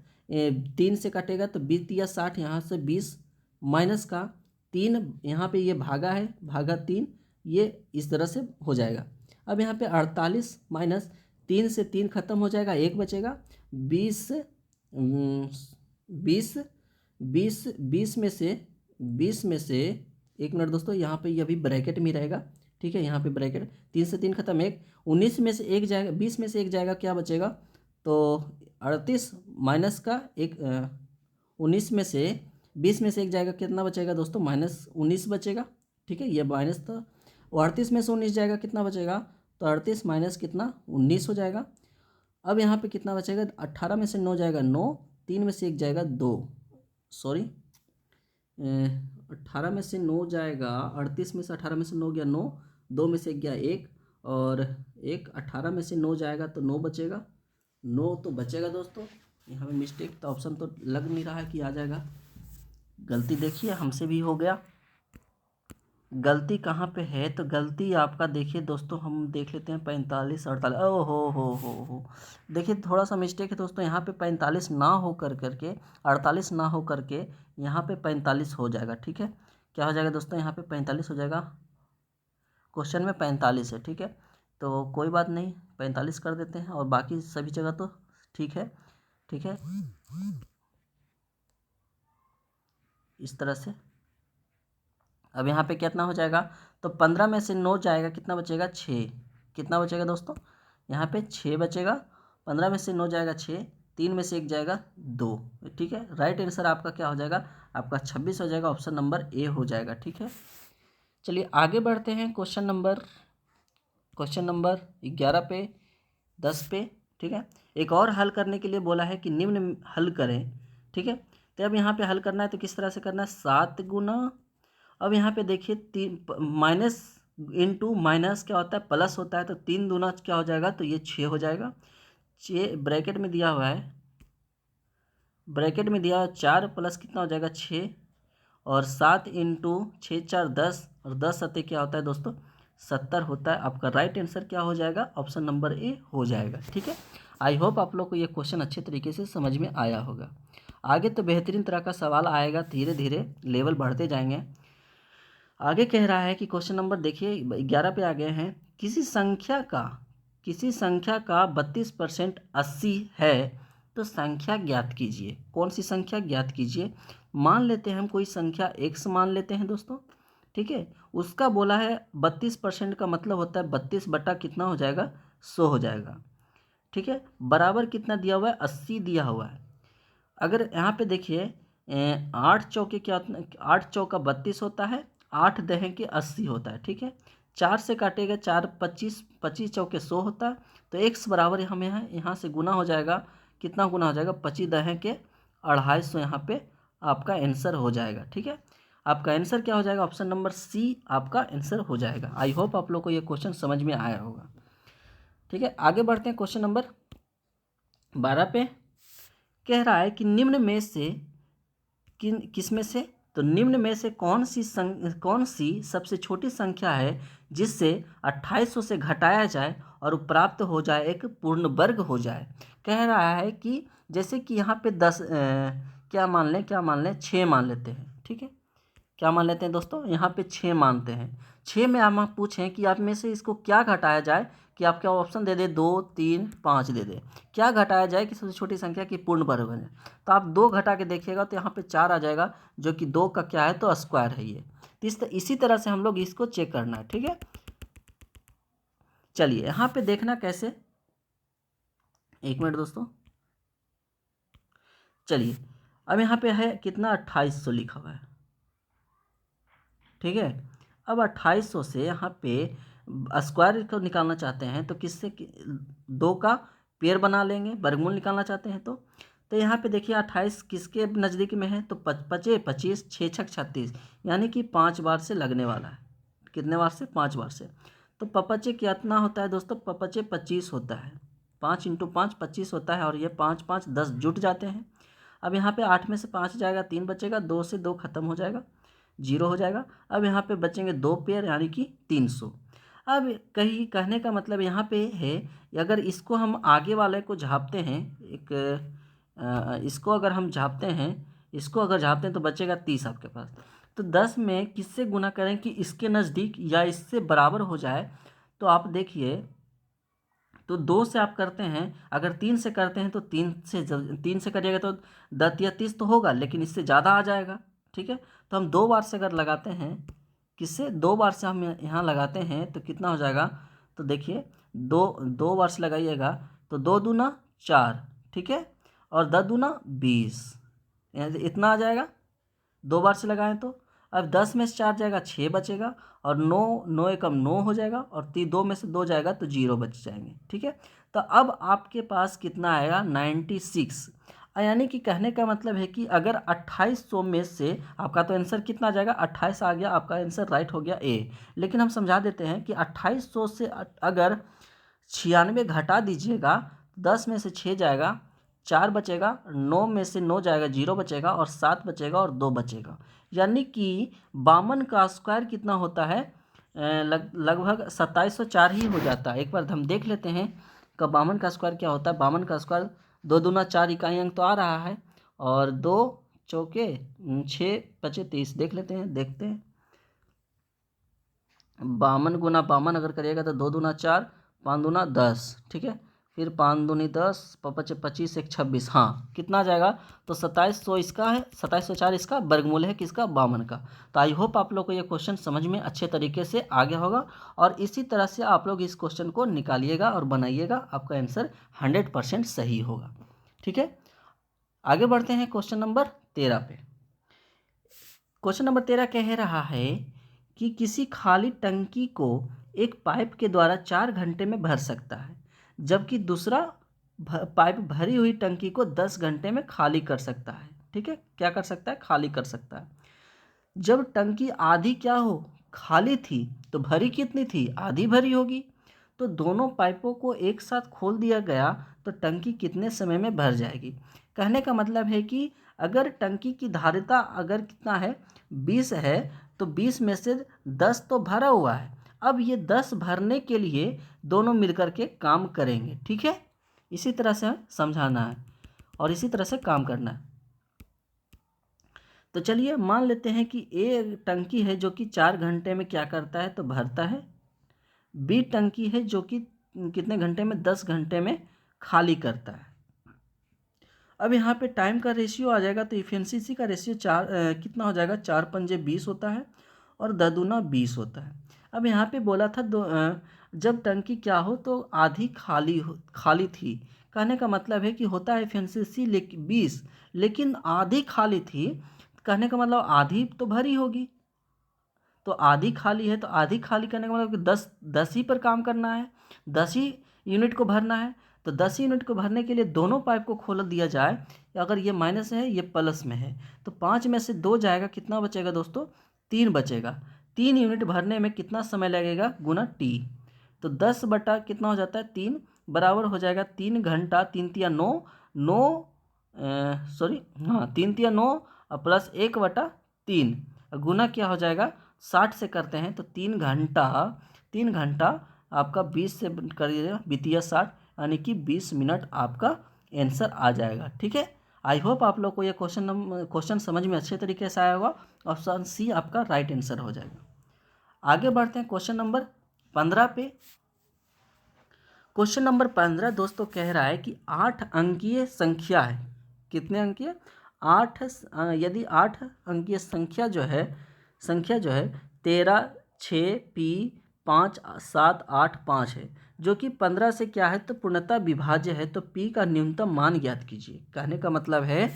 3 से काटेगा तो 20 या 60, यहाँ से 20 माइनस का 3, यहाँ पे ये भागा है, भागा 3, ये इस तरह से हो जाएगा। अब यहाँ पे 48 माइनस 3 से 3 खत्म हो जाएगा, 1 बचेगा, 20 में से एक मिनट दोस्तों, यहाँ पे ये अभी ब्रैकेट में रहेगा, ठीक है, यहाँ पे ब्रैकेट 3 से 3 खत्म, 1, 19 में से 1 जाएगा, 20 में से 1 जाएगा, क्या बचेगा, तो 38 माइनस का 1, 19 में से 20 में से 1 जाएगा, कितना बचेगा दोस्तों -19 बचेगा, ठीक है, ये माइनस था। 38 में से 19 जाएगा, कितना बचेगा, तो 38 माइनस कितना 19 हो जाएगा। अब यहाँ पे कितना बचेगा, 18 में से 9 जाएगा 9, 3 में से 1 जाएगा 2, सॉरी 18 में से 9 जाएगा, 38 में से 18 में से 9 गया 9, 2 में से 1 गया 1, और 1, 18 में से 9 जाएगा तो 9 बचेगा, 9 तो बचेगा दोस्तों। यहाँ पे मिस्टेक, तो ऑप्शन तो लग नहीं रहा है कि आ जाएगा, गलती देखिए हमसे भी हो गया। गलती कहाँ पे है, तो गलती आपका देखिए दोस्तों, हम देख लेते हैं 45 48, ओ हो, देखिए थोड़ा सा मिस्टेक है दोस्तों, यहाँ पे 45 ना हो करके 48 ना हो करके यहाँ पे 45 हो जाएगा, ठीक है। क्या हो जाएगा दोस्तों, यहाँ पे 45 हो जाएगा, क्वेश्चन में 45 है, ठीक है, तो कोई बात नहीं 45 कर देते हैं, और बाकी सभी जगह तो ठीक है, ठीक है, इस तरह से। अब यहाँ पे कितना हो जाएगा, तो 15 में से 9 जाएगा, कितना बचेगा 6, कितना बचेगा दोस्तों, यहाँ पे 6 बचेगा, 15 में से 9 जाएगा 6, 3 में से 1 जाएगा 2, ठीक है। राइट आंसर आपका क्या हो जाएगा, आपका 26 हो जाएगा, ऑप्शन नंबर ए हो जाएगा, ठीक है। चलिए आगे बढ़ते हैं क्वेश्चन नंबर 11 पे 10 पे, ठीक है। एक और हल करने के लिए बोला है कि निम्न हल करें, ठीक है। तो अब यहाँ पे हल करना है तो किस तरह से करना है, 7 गुना, अब यहाँ पे देखिए 3 माइनस इंटू माइनस क्या होता है, प्लस होता है, तो 3 दूना क्या हो जाएगा, तो ये 6 हो जाएगा। 6 ब्रैकेट में दिया हुआ है, ब्रैकेट में दिया 4 प्लस कितना हो जाएगा 6, और 7 इंटू 6 4 10, और 10 सत्ते क्या होता है दोस्तों 70 होता है। आपका राइट आंसर क्या हो जाएगा, ऑप्शन नंबर ए हो जाएगा, ठीक है। आई होप आप लोग को ये क्वेश्चन अच्छे तरीके से समझ में आया होगा। आगे तो बेहतरीन तरह का सवाल आएगा, धीरे धीरे लेवल बढ़ते जाएंगे। आगे कह रहा है कि क्वेश्चन नंबर देखिए 11 पे आ गए हैं, किसी संख्या का 32% 80 है तो संख्या ज्ञात कीजिए। कौन सी संख्या ज्ञात कीजिए। मान लेते हैं हम कोई संख्या x मान लेते हैं दोस्तों, ठीक है। उसका बोला है 32% का मतलब होता है 32 बटा कितना हो जाएगा 100 हो जाएगा, ठीक है। बराबर कितना दिया हुआ है 80 दिया हुआ है। अगर यहाँ पे देखिए 8 चौके क्या, 8 चौका 32 होता है, 8 दहें के 80 होता है, ठीक है। 4 से काटेगा 4 25, 25 चौके 100 होता है, तो x बराबर हमें यहाँ से गुना हो जाएगा, कितना गुना हो जाएगा 25 दहें के 250, यहाँ पे आपका आंसर हो जाएगा, ठीक है। आपका आंसर क्या हो जाएगा, ऑप्शन नंबर सी आपका आंसर हो जाएगा। आई होप आप लोग को ये क्वेश्चन समझ में आया होगा, ठीक है। आगे बढ़ते हैं क्वेश्चन नंबर 12 पे। कह रहा है कि निम्न में से किस में से, तो निम्न में से कौन सी सबसे छोटी संख्या है जिससे 2800 से घटाया जाए और प्राप्त हो जाए एक पूर्ण वर्ग हो जाए। कह रहा है कि जैसे कि यहाँ पे 10 क्या मान लें 6 मान लेते हैं, ठीक है। क्या मान लेते हैं दोस्तों, यहाँ पे 6 मानते हैं। 6 में हम पूछें कि आप में से इसको क्या घटाया जाए, कि आप क्या ऑप्शन दे दे 2 3 5 दे दे, क्या घटाया जाए कि सबसे छोटी संख्या की पूर्ण वर्ग बने। तो आप 2 घटा के देखिएगा तो यहाँ पे 4 आ जाएगा, जो कि 2 का क्या है तो स्क्वायर है ये। तो इसी तरह से हम लोग इसको चेक करना है, ठीक है। चलिए यहाँ पे देखना कैसे, 1 मिनट दोस्तों। चलिए अब यहाँ पे है कितना 2800 लिखा हुआ है, ठीक है। अब 2800 से यहाँ पे स्क्वायर को निकालना चाहते हैं तो किससे, 2 का पेयर बना लेंगे, वर्गमूल निकालना चाहते हैं तो यहाँ पे देखिए 28 किसके नज़दीक में है, तो 25 6 6 36, यानी कि 5 बार से लगने वाला है। कितने बार से, 5 बार से। तो पपचे कितना होता है दोस्तों, पपचे 25 होता है, 5 इंटू 5 25 होता है, और ये 5 5 10 जुट जाते हैं। अब यहाँ पे 8 में से 5 जाएगा, 3 बचेगा, 2 से 2 खत्म हो जाएगा, 0 हो जाएगा। अब यहाँ पे बचेंगे 2 पेयर, यानी कि 300। अब कहने का मतलब यहाँ पे है, अगर इसको हम आगे वाले को झापते हैं, इसको अगर हम झापते हैं तो बचेगा 30 आपके पास। तो 10 में किससे गुना करें कि इसके नज़दीक या इससे बराबर हो जाए, तो आप देखिए, तो 2 से आप करते हैं, अगर 3 से करते हैं तो 3 से करिएगा तो 10 या 30 तो होगा, लेकिन इससे ज़्यादा आ जाएगा, ठीक है। तो हम 2 बार से अगर लगाते हैं, किससे 2 बार से हम यहाँ लगाते हैं तो कितना हो जाएगा, तो देखिए 2 बार से लगाइएगा तो 2 दूना 4, ठीक है, और 10 दूना 20, इतना आ जाएगा 2 बार से लगाएं तो। अब 10 में से 4 जाएगा 6 बचेगा, और 9 एकम 9 हो जाएगा, और 2 में से 2 जाएगा तो 0 बच जाएंगे, ठीक है। तो अब आपके पास कितना आएगा 96, यानी कि कहने का मतलब है कि अगर 2800 में से आपका तो आंसर कितना जाएगा 28 आ गया, आपका आंसर राइट हो गया ए। लेकिन हम समझा देते हैं कि 2800 से अगर 96 घटा दीजिएगा, 10 में से 6 जाएगा, 4 बचेगा, 9 में से 9 जाएगा, 0 बचेगा, और 7 बचेगा, और 2 बचेगा। यानी कि 52 का स्क्वायर कितना होता है, लगभग 2704 ही हो जाता है। एक बार हम देख लेते हैं कि 52 का स्क्वायर क्या होता है। 52 का स्क्वायर 2 दूना 4 इकाई अंक तो आ रहा है, और 2 चौके 6 पचे 30, देख लेते हैं, देखते हैं। 52 गुना 52 अगर करिएगा तो 2 दूना 4, 5 दूना 10, ठीक है। फिर 5 दूनी 10, 5 25 1 26, हाँ कितना आ जाएगा, तो 2700 इसका है, 2704 इसका वर्गमूल है किसका, 52 का। तो आई होप आप लोग को ये क्वेश्चन समझ में अच्छे तरीके से आ गया होगा, और इसी तरह से आप लोग इस क्वेश्चन को निकालिएगा और बनाइएगा, आपका आंसर 100% सही होगा, ठीक है, आगे बढ़ते हैं क्वेश्चन नंबर 13 पे। क्वेश्चन नंबर 13 कह रहा है कि किसी खाली टंकी को एक पाइप के द्वारा 4 घंटे में भर सकता है, जबकि दूसरा पाइप भरी हुई टंकी को 10 घंटे में खाली कर सकता है। ठीक है, क्या कर सकता है? खाली कर सकता है। जब टंकी आधी क्या हो, खाली थी, तो भरी कितनी थी? आधी भरी होगी। तो दोनों पाइपों को एक साथ खोल दिया गया तो टंकी कितने समय में भर जाएगी? कहने का मतलब है कि अगर टंकी की धारिता अगर कितना है, 20 है, तो 20 में से 10 तो भरा हुआ है। अब ये 10 भरने के लिए दोनों मिलकर के काम करेंगे। ठीक है, इसी तरह से समझाना है और इसी तरह से काम करना है। तो चलिए मान लेते हैं कि ए टंकी है जो कि 4 घंटे में क्या करता है, तो भरता है। बी टंकी है जो कि कितने घंटे में? 10 घंटे में खाली करता है। अब यहाँ पे टाइम का रेशियो आ जाएगा, तो इफिशिएंसी का रेशियो कितना हो जाएगा? 4 पंजे 20 होता है और 10 दूना 20 होता है। अब यहाँ पे बोला था जब टंकी क्या हो, तो आधी खाली थी। कहने का मतलब है कि होता है इफिशिएंसी 20, लेकिन आधी खाली थी। कहने का मतलब आधी तो भरी होगी, तो आधी खाली है, तो आधी खाली करने का मतलब कि 10 ही पर काम करना है, 10 ही यूनिट को भरना है। तो 10 यूनिट को भरने के लिए दोनों पाइप को खोल दिया जाए। अगर ये माइनस है, ये प्लस में है, तो 5 में से 2 जाएगा, कितना बचेगा दोस्तों? 3 बचेगा। 3 यूनिट भरने में कितना समय लगेगा? गुना टी। तो 10 बटा कितना हो जाता है? 3 बराबर हो जाएगा 3 घंटा। 3 तिया 9, 9 सॉरी हाँ 3 तिया 9 और प्लस 1/3, गुना क्या हो जाएगा? 60 से करते हैं तो 3 घंटा आपका 20 से करिएगा, बीतिया 60, यानी कि 20 मिनट आपका आंसर आ जाएगा। ठीक है, आई होप आप लोग को ये क्वेश्चन समझ में अच्छे तरीके से आया होगा। ऑप्शन सी आपका राइट आंसर हो जाएगा। आगे बढ़ते हैं क्वेश्चन नंबर 15 पे। क्वेश्चन नंबर 15 दोस्तों कह रहा है कि 8 अंकीय संख्या है। कितने अंकीय? 8। यदि 8 अंकीय संख्या जो है 13 6 पी 5 7 8 5 है, जो कि 15 से क्या है, तो पूर्णतः विभाज्य है, तो पी का न्यूनतम मान ज्ञात कीजिए। कहने का मतलब है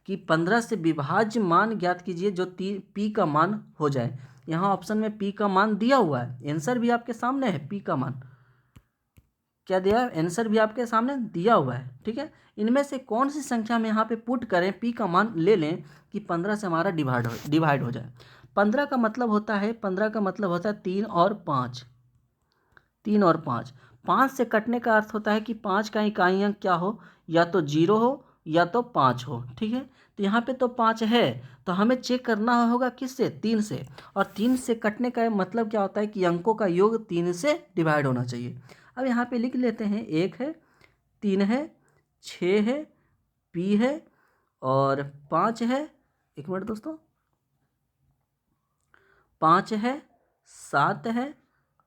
कि 15 से विभाज्य मान ज्ञात कीजिए जो पी का मान हो जाए। यहाँ ऑप्शन में पी का मान दिया हुआ है, आंसर भी आपके सामने है। पी का मान क्या दिया है? आंसर भी आपके सामने दिया हुआ है। ठीक है, इनमें से कौन सी संख्या में यहाँ पे पुट करें, पी का मान ले लें कि 15 से हमारा डिवाइड हो जाए। 15 का मतलब होता है 3 और 5। 3 और 5, 5 से कटने का अर्थ होता है कि 5 का इकाई अंक क्या हो, या तो 0 हो या तो 5 हो। ठीक है, तो यहाँ पे तो 5 है, तो हमें चेक करना होगा किससे? 3 से। और 3 से कटने का मतलब क्या होता है कि अंकों का योग 3 से डिवाइड होना चाहिए। अब यहाँ पे लिख लेते हैं, 1 है, 3 है, 6 है, पी है और 5 है। एक मिनट दोस्तों, 5 है, 7 है,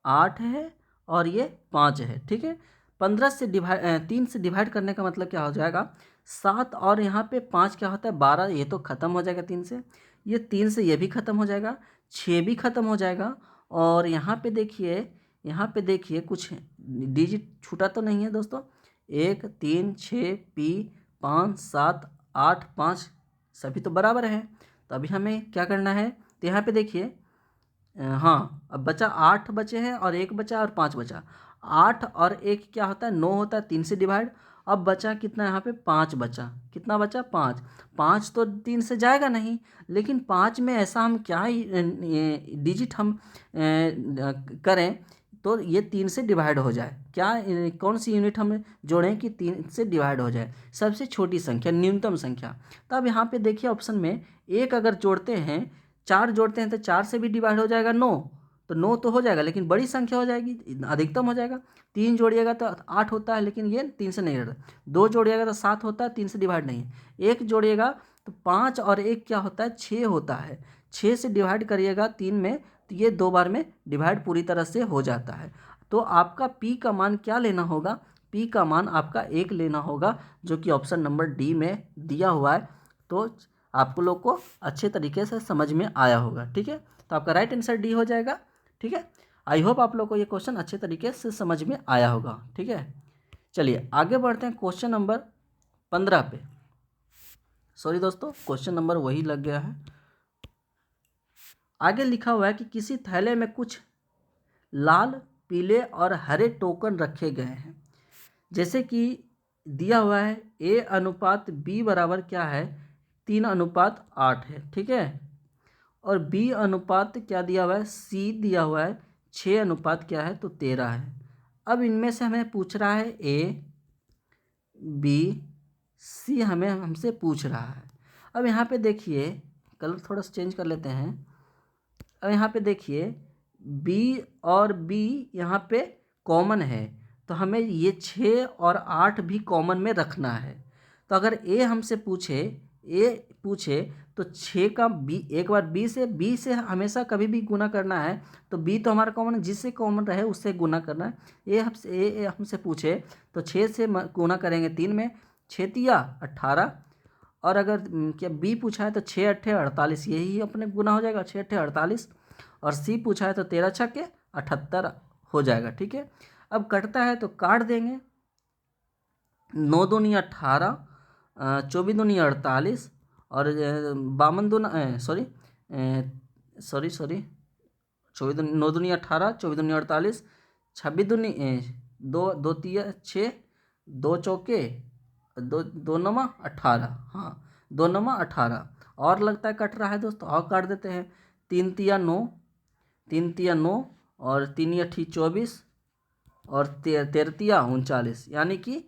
8 है और ये 5 है। ठीक है, 15 से 3 से डिवाइड करने का मतलब क्या हो जाएगा? 7 और यहाँ पे 5 क्या होता है? 12। ये तो ख़त्म हो जाएगा 3 से, ये 3 से ये भी ख़त्म हो जाएगा, 6 भी ख़त्म हो जाएगा। और यहाँ पे देखिए कुछ डिजिट छूटा तो नहीं है दोस्तों। 1 3 6 पी 5 7 8 5 सभी तो बराबर है। तो अभी हमें क्या करना है? तो यहाँ पे देखिए, हाँ अब बचा 8 बचे हैं और 1 बचा और 5 बचा। 8 और 1 क्या होता है? 9 होता है, 3 से डिवाइड। अब बचा कितना? यहाँ पे 5 बचा। कितना बचा? 5। 5 तो 3 से जाएगा नहीं, लेकिन 5 में ऐसा हम क्या डिजिट हम करें तो ये 3 से डिवाइड हो जाए। क्या कौन सी यूनिट हम जोड़ें कि 3 से डिवाइड हो जाए? सबसे छोटी संख्या, न्यूनतम संख्या। तब यहाँ पे देखिए ऑप्शन में 1 अगर जोड़ते हैं, 4 जोड़ते हैं तो 4 से भी डिवाइड हो जाएगा 9, तो 9 तो हो जाएगा, लेकिन बड़ी संख्या हो जाएगी, अधिकतम हो जाएगा। 3 जोड़िएगा तो 8 होता है, लेकिन ये 3 से नहीं रहता। 2 जोड़िएगा तो 7 होता है, 3 से डिवाइड नहीं है। 1 जोड़िएगा तो 5 और 1 क्या होता है? 6 होता है। 6 से डिवाइड करिएगा 3 में, तो ये 2 बार में डिवाइड पूरी तरह से हो जाता है। तो आपका पी का मान क्या लेना होगा? पी का मान आपका 1 लेना होगा, जो कि ऑप्शन नंबर डी में दिया हुआ है। तो आपको लोग को अच्छे तरीके से समझ में आया होगा। ठीक है, तो आपका राइट आंसर डी हो जाएगा। ठीक है, आई होप आप लोग को ये क्वेश्चन अच्छे तरीके से समझ में आया होगा। ठीक है, चलिए आगे बढ़ते हैं क्वेश्चन नंबर 15 पे। सॉरी दोस्तों, क्वेश्चन नंबर वही लग गया है। आगे लिखा हुआ है कि किसी थैले में कुछ लाल, पीले और हरे टोकन रखे गए हैं। जैसे कि दिया हुआ है A अनुपात B बराबर क्या है, 3:8 है, ठीक है। और B अनुपात क्या दिया हुआ है, C दिया हुआ है 6 अनुपात क्या है, तो 13 है। अब इनमें से हमें पूछ रहा है A, B, C हमें हमसे पूछ रहा है। अब यहाँ पे देखिए, कलर थोड़ा सा चेंज कर लेते हैं। अब यहाँ पे देखिए B और B यहाँ पे कॉमन है, तो हमें ये 6 और 8 भी कॉमन में रखना है। तो अगर A हमसे पूछे तो 6 का B, एक बार B से हमेशा कभी भी गुना करना है, तो B तो हमारा कॉमन है, जिससे कॉमन रहे उससे गुना करना है। A हमसे पूछे तो 6 से गुना करेंगे 3 में, 6 तिया 18। और अगर क्या B पूछा है तो 6 अट्ठे 48, यही अपने गुना हो जाएगा, 6 अट्ठे 48। और C पूछा है तो 13 छक्के 78 हो जाएगा, ठीक है। अब कटता है तो काट देंगे, 9 दूनी 18, 24 दूनी 48 और 52 दूना सॉरी 9 दूनी 18, 24 दूनी 48, 26 दूनी 2 तिया 6, 2 चौके 2 नमा 18, हाँ 2 नमा 18। और लगता है कट रहा है दोस्तों, और काट देते हैं, 3 तिया 9, 3 तिया 9 और 3 अट्ठी 24 और 13 तिया 39, यानी कि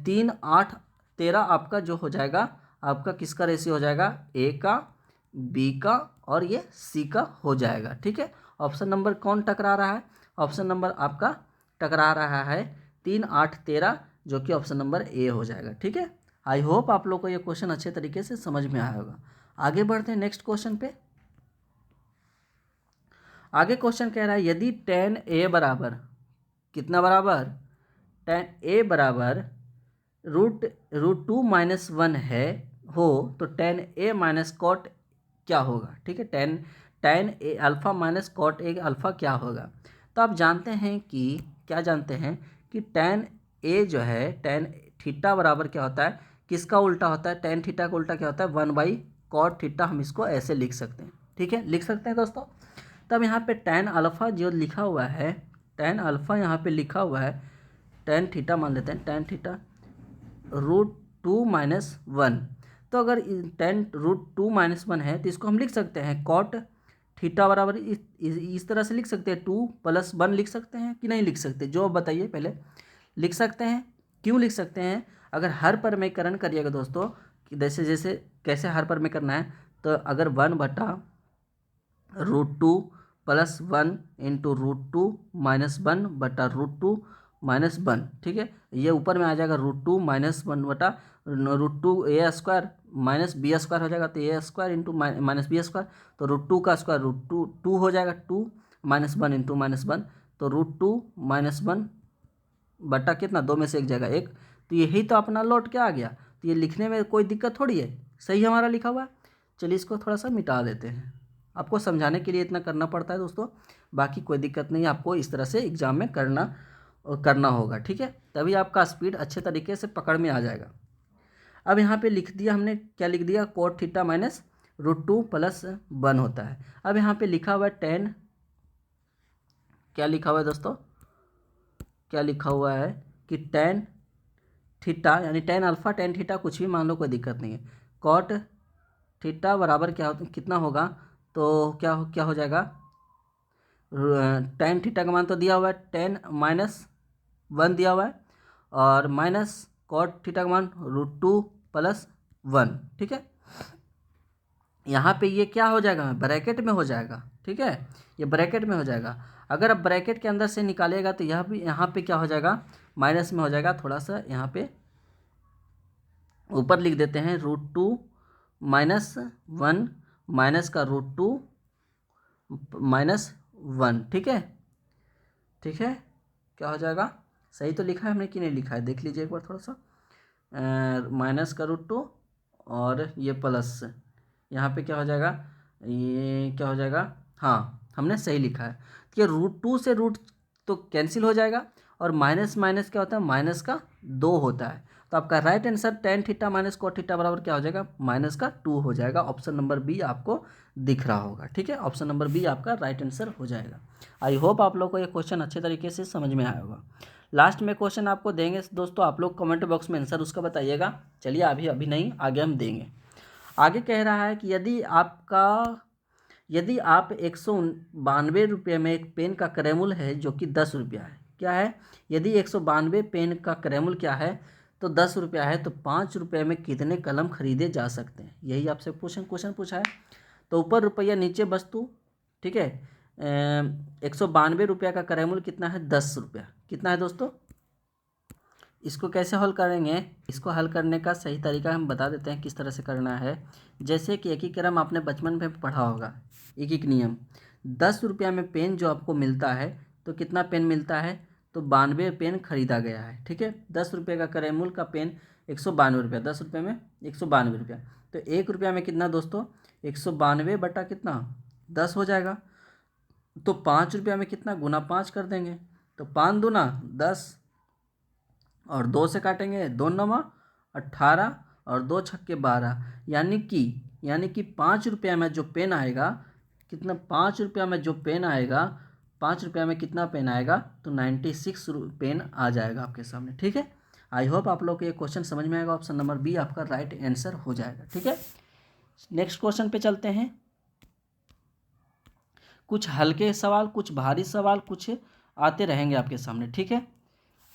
3 8 13 आपका जो हो जाएगा, आपका किसका रेशियो हो जाएगा, A का, B का और ये C का हो जाएगा, ठीक है। ऑप्शन नंबर कौन टकरा रहा है, ऑप्शन नंबर आपका टकरा रहा है 3 8 13, जो कि ऑप्शन नंबर A हो जाएगा, ठीक है। आई होप आप लोग को ये क्वेश्चन अच्छे तरीके से समझ में आया होगा। आगे बढ़ते हैं नेक्स्ट क्वेश्चन पे। आगे क्वेश्चन कह रहा है यदि tan A बराबर कितना बराबर, tan A बराबर √2 - 1 है हो तो tan A माइनस कॉट क्या होगा, ठीक है। tan A alpha minus cot A alpha क्या होगा। तो आप जानते हैं कि क्या जानते हैं कि tan A जो है, tan थीटा बराबर क्या होता है, किसका उल्टा होता है, tan थीटा का उल्टा क्या होता है, 1/cot थीटा। हम इसको ऐसे लिख सकते हैं, ठीक है, लिख सकते हैं दोस्तों। तब यहाँ पे tan अल्फ़ा जो लिखा हुआ है, tan अल्फ़ा यहाँ पे लिखा हुआ है, tan थीटा मान लेते हैं, tan थीटा √2 - 1। तो अगर tan √2 - 1 है तो इसको हम लिख सकते हैं cot थीटा बराबर इस तरह से लिख सकते हैं, 2 + 1 लिख सकते हैं कि नहीं लिख सकते, जो आप बताइए पहले। लिख सकते हैं, क्यों लिख सकते हैं, अगर हर परमेकरण करिएगा दोस्तों, जैसे जैसे कैसे हर पर में करना है, तो अगर 1/√2 + 1 × √2 - 1/√2 - 1, ठीक है। ये ऊपर में आ जाएगा √2 - 1/√2 A² - B² हो जाएगा, तो A² × -B², तो √2 का स्क्वायर √2 हो जाएगा, 2 - 1 × -1, तो √2 - 1 बटा कितना, 2 में से एक जगह 1, तो यही तो अपना लौट के आ गया। तो ये लिखने में कोई दिक्कत थोड़ी है, सही हमारा लिखा हुआ है। चलिए इसको थोड़ा सा मिटा देते हैं, आपको समझाने के लिए इतना करना पड़ता है दोस्तों, बाकी कोई दिक्कत नहीं, आपको इस तरह से एग्जाम में करना होगा, ठीक है, तभी आपका स्पीड अच्छे तरीके से पकड़ में आ जाएगा। अब यहाँ पे लिख दिया हमने, क्या लिख दिया, cot थीटा माइनस √2 + 1 होता है। अब यहाँ पे लिखा हुआ है tan, क्या लिखा हुआ है दोस्तों, क्या लिखा हुआ है कि tan थीटा, यानी tan अल्फ़ा tan थीटा कुछ भी मान लो, कोई दिक्कत नहीं है, cot थीटा बराबर क्या कितना होगा, तो क्या हो जाएगा, tan थीटा का मान तो दिया हुआ है, tan - 1 दिया हुआ है, और माइनस cot थीटा का मान √2 + 1, ठीक है। यहाँ पे ये क्या हो जाएगा, ब्रैकेट में हो जाएगा, ठीक है, ये ब्रैकेट में हो जाएगा। अगर आप ब्रैकेट के अंदर से निकालेगा तो यह भी यहाँ पे क्या हो जाएगा, माइनस में हो जाएगा। थोड़ा सा यहाँ पे ऊपर लिख देते हैं, √2 - 1 माइनस का √2 - 1, ठीक है, ठीक है, क्या हो जाएगा, सही तो लिखा है हमने कि नहीं लिखा है, देख लीजिए एक बार थोड़ा सा, माइनस का √2 और ये प्लस, यहाँ पे क्या हो जाएगा, ये क्या हो जाएगा, हाँ हमने सही लिखा है। कि √2 से रूट तो कैंसिल हो जाएगा, और माइनस माइनस क्या होता है, माइनस का 2 होता है। तो आपका right answer tan theta minus cot theta बराबर क्या हो जाएगा, -2 हो जाएगा। ऑप्शन नंबर बी आपको दिख रहा होगा। ठीक है, ऑप्शन नंबर बी आपका राइट आंसर हो जाएगा। आई होप आप लोग को ये क्वेश्चन अच्छे तरीके से समझ में आया होगा। लास्ट में क्वेश्चन आपको देंगे दोस्तों, आप लोग कमेंट बॉक्स में आंसर उसका बताइएगा। चलिए अभी नहीं, आगे हम देंगे। आगे कह रहा है कि यदि आप 192 रुपये में एक पेन का क्रयमूल्य है जो कि 10 रुपया है। क्या है, यदि 192 पेन का क्रयमूल्य क्या है तो 10 रुपया है, तो 5 रुपये में कितने कलम खरीदे जा सकते हैं, यही आपसे क्वेश्चन पूछा है। तो ऊपर रुपया नीचे वस्तु, ठीक है। 192 रुपया का क्रयमूल्य कितना है, 10 रुपया। कितना है दोस्तों, इसको कैसे हल करेंगे, इसको हल करने का सही तरीका हम बता देते हैं किस तरह से करना है। जैसे कि एक ही क्रम आपने बचपन में पढ़ा होगा, एक नियम। 10 रुपया में पेन जो आपको मिलता है, तो कितना पेन मिलता है, तो 92 पेन खरीदा गया है। ठीक है, 10 रुपये का क्रयमूल्य का पेन 192 रुपया, 10 रुपये में 192 रुपया, तो 1 रुपया में कितना दोस्तों, 192 बटा कितना, 10 हो जाएगा। तो 5 रुपया में कितना, गुना 5 कर देंगे, तो 5 दूना 10 और 2 से काटेंगे, 2 9 18 और 2 छक्के 12, यानी कि 5 रुपया में जो पेन आएगा, कितना, 5 रुपया में जो पेन आएगा, 5 रुपया में कितना पेन आएगा, तो 96 पेन आ जाएगा आपके सामने। ठीक है, आई होप आप लोग को ये क्वेश्चन समझ में आएगा। ऑप्शन नंबर बी आपका राइट आंसर हो जाएगा। ठीक है, नेक्स्ट क्वेश्चन पे चलते हैं। कुछ हल्के सवाल, कुछ भारी सवाल, कुछ आते रहेंगे आपके सामने। ठीक है,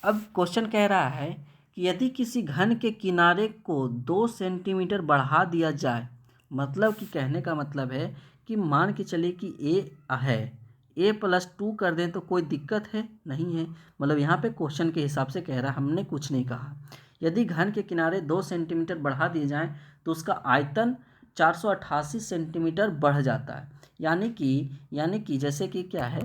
अब क्वेश्चन कह रहा है कि यदि किसी घन के किनारे को 2 सेंटीमीटर बढ़ा दिया जाए, मतलब कि कहने का मतलब है कि मान के चलिए कि ए है, a+2 कर दें तो कोई दिक्कत है नहीं है। मतलब यहाँ पे क्वेश्चन के हिसाब से कह रहा है, हमने कुछ नहीं कहा। यदि घन के किनारे 2 सेंटीमीटर बढ़ा दिए जाएँ तो उसका आयतन 488 सेंटीमीटर बढ़ जाता है। यानी कि जैसे कि क्या है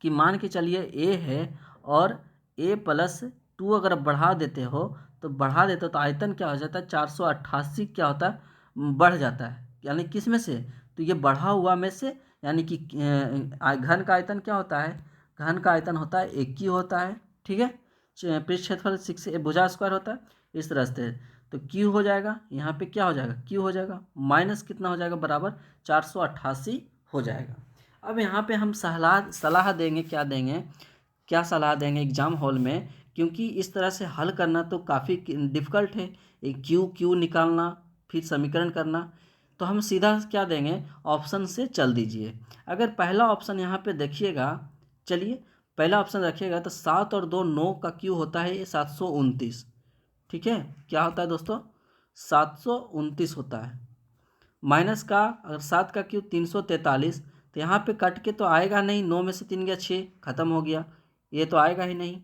कि मान के चलिए ए है और a+2 अगर आप बढ़ा देते हो तो आयतन क्या हो जाता है, 488 क्या होता है, बढ़ जाता है। यानी किस में से, तो ये बढ़ा हुआ में से, यानी कि घन का आयतन क्या होता है, घन का आयतन होता है एक ही होता है। ठीक है, पृष्ठ क्षेत्रफल 6 भुजा स्क्वायर होता है, इस तरह से। तो क्यू हो जाएगा, यहाँ पे क्या हो जाएगा, क्यू हो जाएगा, माइनस कितना हो जाएगा, बराबर 488 हो जाएगा। अब यहाँ पे हम सलाह देंगे, क्या सलाह देंगे एग्जाम हॉल में, क्योंकि इस तरह से हल करना तो काफ़ी डिफ़िकल्ट है, एक क्यू निकालना, फिर समीकरण करना। तो हम सीधा क्या देंगे, ऑप्शन से चल दीजिए। अगर पहला ऑप्शन यहाँ पे देखिएगा, चलिए पहला ऑप्शन रखिएगा, तो 7 और 2 9 का क्यू होता है ये 729। ठीक है, क्या होता है दोस्तों, 729 होता है। माइनस का अगर 7 का क्यू 343, तो यहाँ पे कट के तो आएगा नहीं, 9 में से 3 गया 6, खत्म हो गया, ये तो आएगा ही नहीं।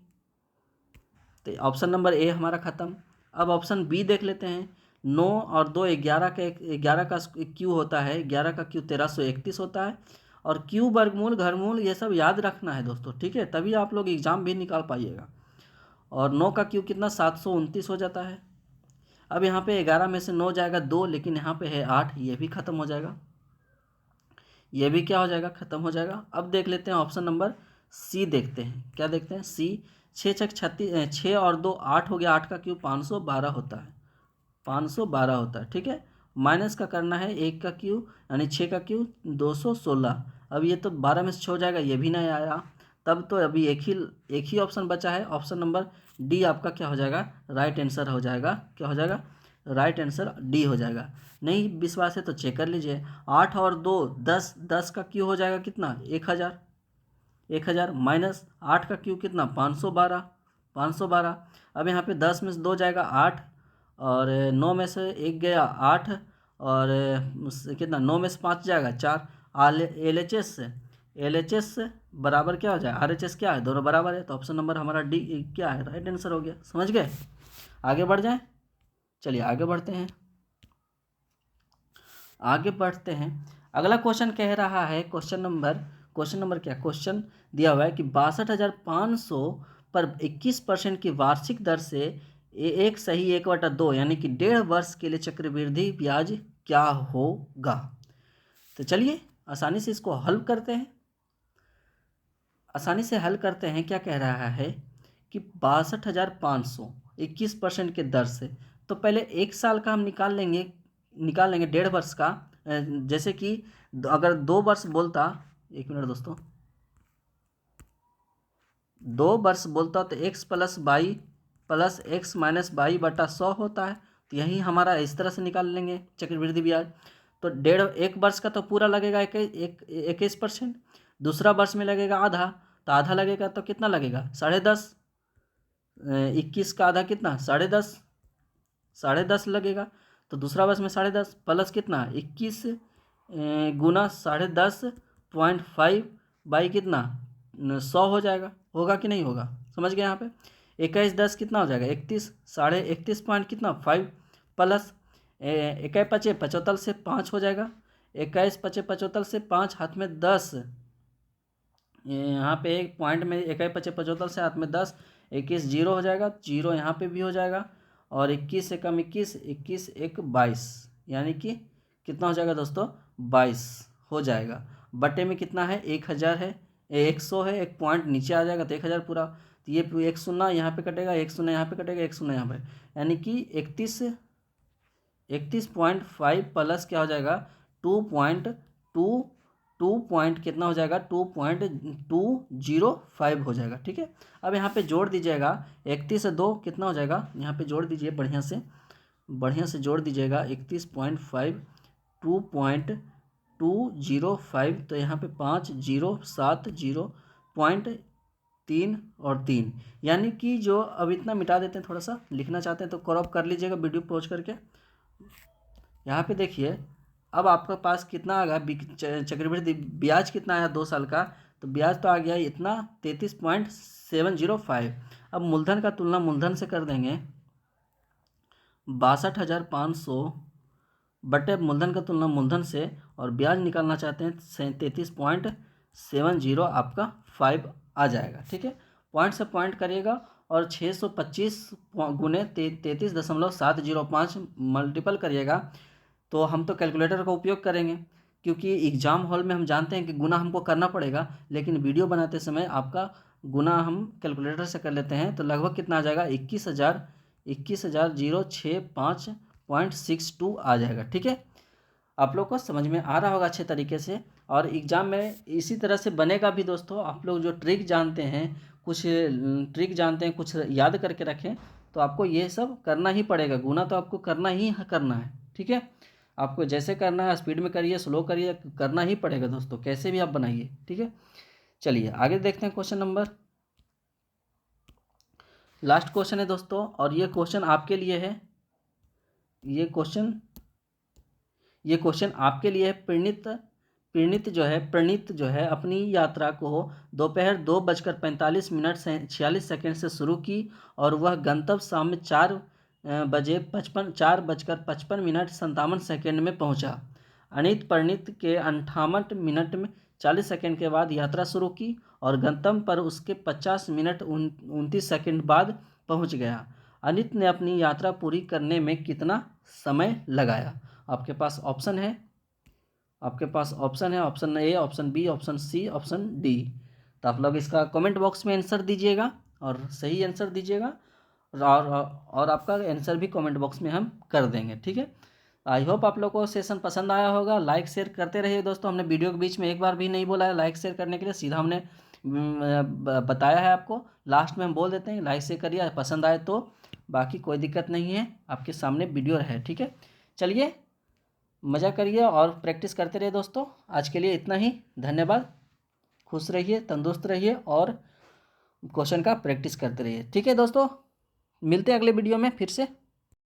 तो ऑप्शन नंबर ए हमारा ख़त्म। अब ऑप्शन बी देख लेते हैं। 9 और 2 11 का क्यू होता है, 11 का क्यू 1331 होता है। और क्यू वर्गमूल घरमूल ये सब याद रखना है दोस्तों, ठीक है, तभी आप लोग एग्ज़ाम भी निकाल पाइएगा। और 9 का क्यू कितना, 729 हो जाता है। अब यहाँ पे 11 में से 9 जाएगा 2, लेकिन यहाँ पे है 8, ये भी ख़त्म हो जाएगा, ये भी क्या हो जाएगा, ख़त्म हो जाएगा। अब देख लेते हैं ऑप्शन नंबर सी, देखते हैं क्या देखते हैं, सी। 6 छक 36, 6 और 2 8 हो गया, 8 का क्यू 512 होता है, 512 होता है। ठीक है, माइनस का करना है 1 का क्यू, यानी 6 का क्यू 216। अब ये तो 12 में से 6 हो जाएगा, ये भी नहीं आया, तब तो अभी एक ही ऑप्शन बचा है, ऑप्शन नंबर डी आपका क्या हो जाएगा, राइट आंसर हो जाएगा। क्या हो जाएगा, राइट आंसर डी हो जाएगा। नहीं विश्वास है तो चेक कर लीजिए। 8 और 2 10, 10 का क्यू हो जाएगा कितना, 1000 माइनस 8 का क्यू कितना, 512। अब यहाँ पे 10 में से 2 जाएगा 8, और 9 में से 1 गया 8, और कितना, 9 में से 5 जाएगा 4। LHS से बराबर क्या हो जाए, RHS क्या है, दोनों बराबर है, तो ऑप्शन नंबर हमारा डी क्या है, राइट आंसर हो गया। समझ गए, आगे बढ़ जाएं, चलिए आगे बढ़ते हैं। अगला क्वेश्चन कह रहा है, क्वेश्चन नंबर क्या, क्वेश्चन दिया हुआ है कि 62,500 पर 21% की वार्षिक दर से 1/2 यानी कि 1.5 वर्ष के लिए चक्रवृद्धि ब्याज क्या होगा। तो चलिए आसानी से इसको हल करते हैं। क्या कह रहा है कि 62,500 21% के दर से। तो पहले 1 साल का हम निकाल लेंगे 1.5 वर्ष का। जैसे कि अगर 2 वर्ष बोलता, 1 मिनट दोस्तों, 2 वर्ष बोलता तो x plus y plus x minus y बटा 100 होता है। तो यही हमारा इस तरह से निकाल लेंगे चक्रवृद्धि ब्याज। तो 1 वर्ष का तो पूरा लगेगा 21%, दूसरा वर्ष में लगेगा आधा, तो आधा लगेगा तो कितना लगेगा 10.5, 21 का आधा कितना 10.5 लगेगा। तो दूसरा वर्ष में 10.5 प्लस कितना 21 गुना 10.5 बाई कितना 100 हो जाएगा। होगा कि नहीं होगा, समझ गए यहाँ पे। 21 10 कितना हो जाएगा 31, 31.5 पॉइंट कितना 5 प्लस 21 पचे 75 से 5 हो जाएगा। 21 पचे 75 से 5 हाथ में 10, यहाँ पे एक पॉइंट में 21 पचे 75 से हाथ में 10, 21 जीरो हो जाएगा, जीरो यहाँ पे भी हो जाएगा। और 21 से कम 21, 21 एक 22, यानी कि कितना हो जाएगा दोस्तों 22 हो जाएगा। बटे में कितना है 1000 है, 100 है, एक पॉइंट नीचे आ जाएगा तो 1000 पूरा। तो ये 1 शून्य यहाँ पे कटेगा, 1 शून्य यहाँ पे कटेगा, 1 शून्य यहाँ पे, यानी कि 31.5 प्लस क्या हो जाएगा 2 कितना हो जाएगा 2.205 हो जाएगा। ठीक है, अब यहाँ पे जोड़ दीजिएगा 31 से 2 कितना हो जाएगा, यहाँ पे जोड़ दीजिए बढ़िया से जोड़ दीजिएगा 31.5 2.205, तो यहाँ पे 5070.3 और 3, यानी कि जो अब इतना मिटा देते हैं, थोड़ा सा लिखना चाहते हैं तो क्रॉप कर लीजिएगा वीडियो पॉज करके। यहाँ पे देखिए अब आपके पास कितना आ गया चक्रवृद्धि ब्याज कितना आया 2 साल का, तो ब्याज तो आ गया इतना 33.705। अब मूलधन का तुलना मूलधन से कर देंगे, 62,500 बटे मूलधन का तुलना मूलधन से, और ब्याज निकालना चाहते हैं 33.70 आपका 5 आ जाएगा। ठीक है, पॉइंट से पॉइंट करिएगा और 625 गुने 33.705 मल्टीपल करिएगा। तो हम तो कैलकुलेटर का उपयोग करेंगे, क्योंकि एग्ज़ाम हॉल में हम जानते हैं कि गुना हमको करना पड़ेगा, लेकिन वीडियो बनाते समय आपका गुना हम कैलकुलेटर से कर लेते हैं। तो लगभग कितना आ जाएगा 21,065.62 आ जाएगा। ठीक है, आप लोग को समझ में आ रहा होगा अच्छे तरीके से, और एग्ज़ाम में इसी तरह से बनेगा भी दोस्तों। आप लोग जो ट्रिक जानते हैं, कुछ याद करके रखें, तो आपको ये सब करना ही पड़ेगा। गुना तो आपको करना ही करना है। ठीक है, आपको जैसे करना है, स्पीड में करिए, स्लो करिए, करना ही पड़ेगा दोस्तों, कैसे भी आप बनाइए। ठीक है, चलिए आगे देखते हैं क्वेश्चन नंबर। लास्ट क्वेश्चन है दोस्तों, और ये क्वेश्चन आपके लिए है। ये क्वेश्चन आपके लिए है। प्रणीत जो है अपनी यात्रा को दोपहर 2:45 से 46 सेकेंड से शुरू की, और वह गंतव्य शाम 4:55 में पहुंचा। अनित प्रणीत के 58 मिनट में 40 सेकेंड के बाद यात्रा शुरू की, और गंतव्य पर उसके 50 मिनट 29 सेकेंड बाद पहुंच गया। अनित ने अपनी यात्रा पूरी करने में कितना समय लगाया। आपके पास ऑप्शन है, option A, option B, option C, option D. तो आप लोग इसका कमेंट बॉक्स में आंसर दीजिएगा, और सही आंसर दीजिएगा, और आपका आंसर भी कमेंट बॉक्स में हम कर देंगे। ठीक है, आई होप आप लोग को सेशन पसंद आया होगा। लाइक शेयर करते रहिए दोस्तों। हमने वीडियो के बीच में एक बार भी नहीं बोला है लाइक शेयर करने के लिए, सीधा हमने बताया है आपको। लास्ट में हम बोल देते हैं लाइक शेयर करिए, पसंद आए तो, बाकी कोई दिक्कत नहीं है, आपके सामने वीडियो रहे। ठीक है, चलिए मज़ा करिए और प्रैक्टिस करते रहिए दोस्तों। आज के लिए इतना ही, धन्यवाद। खुश रहिए, तंदुरुस्त रहिए, और क्वेश्चन का प्रैक्टिस करते रहिए। ठीक है दोस्तों, मिलते हैं अगले वीडियो में फिर से।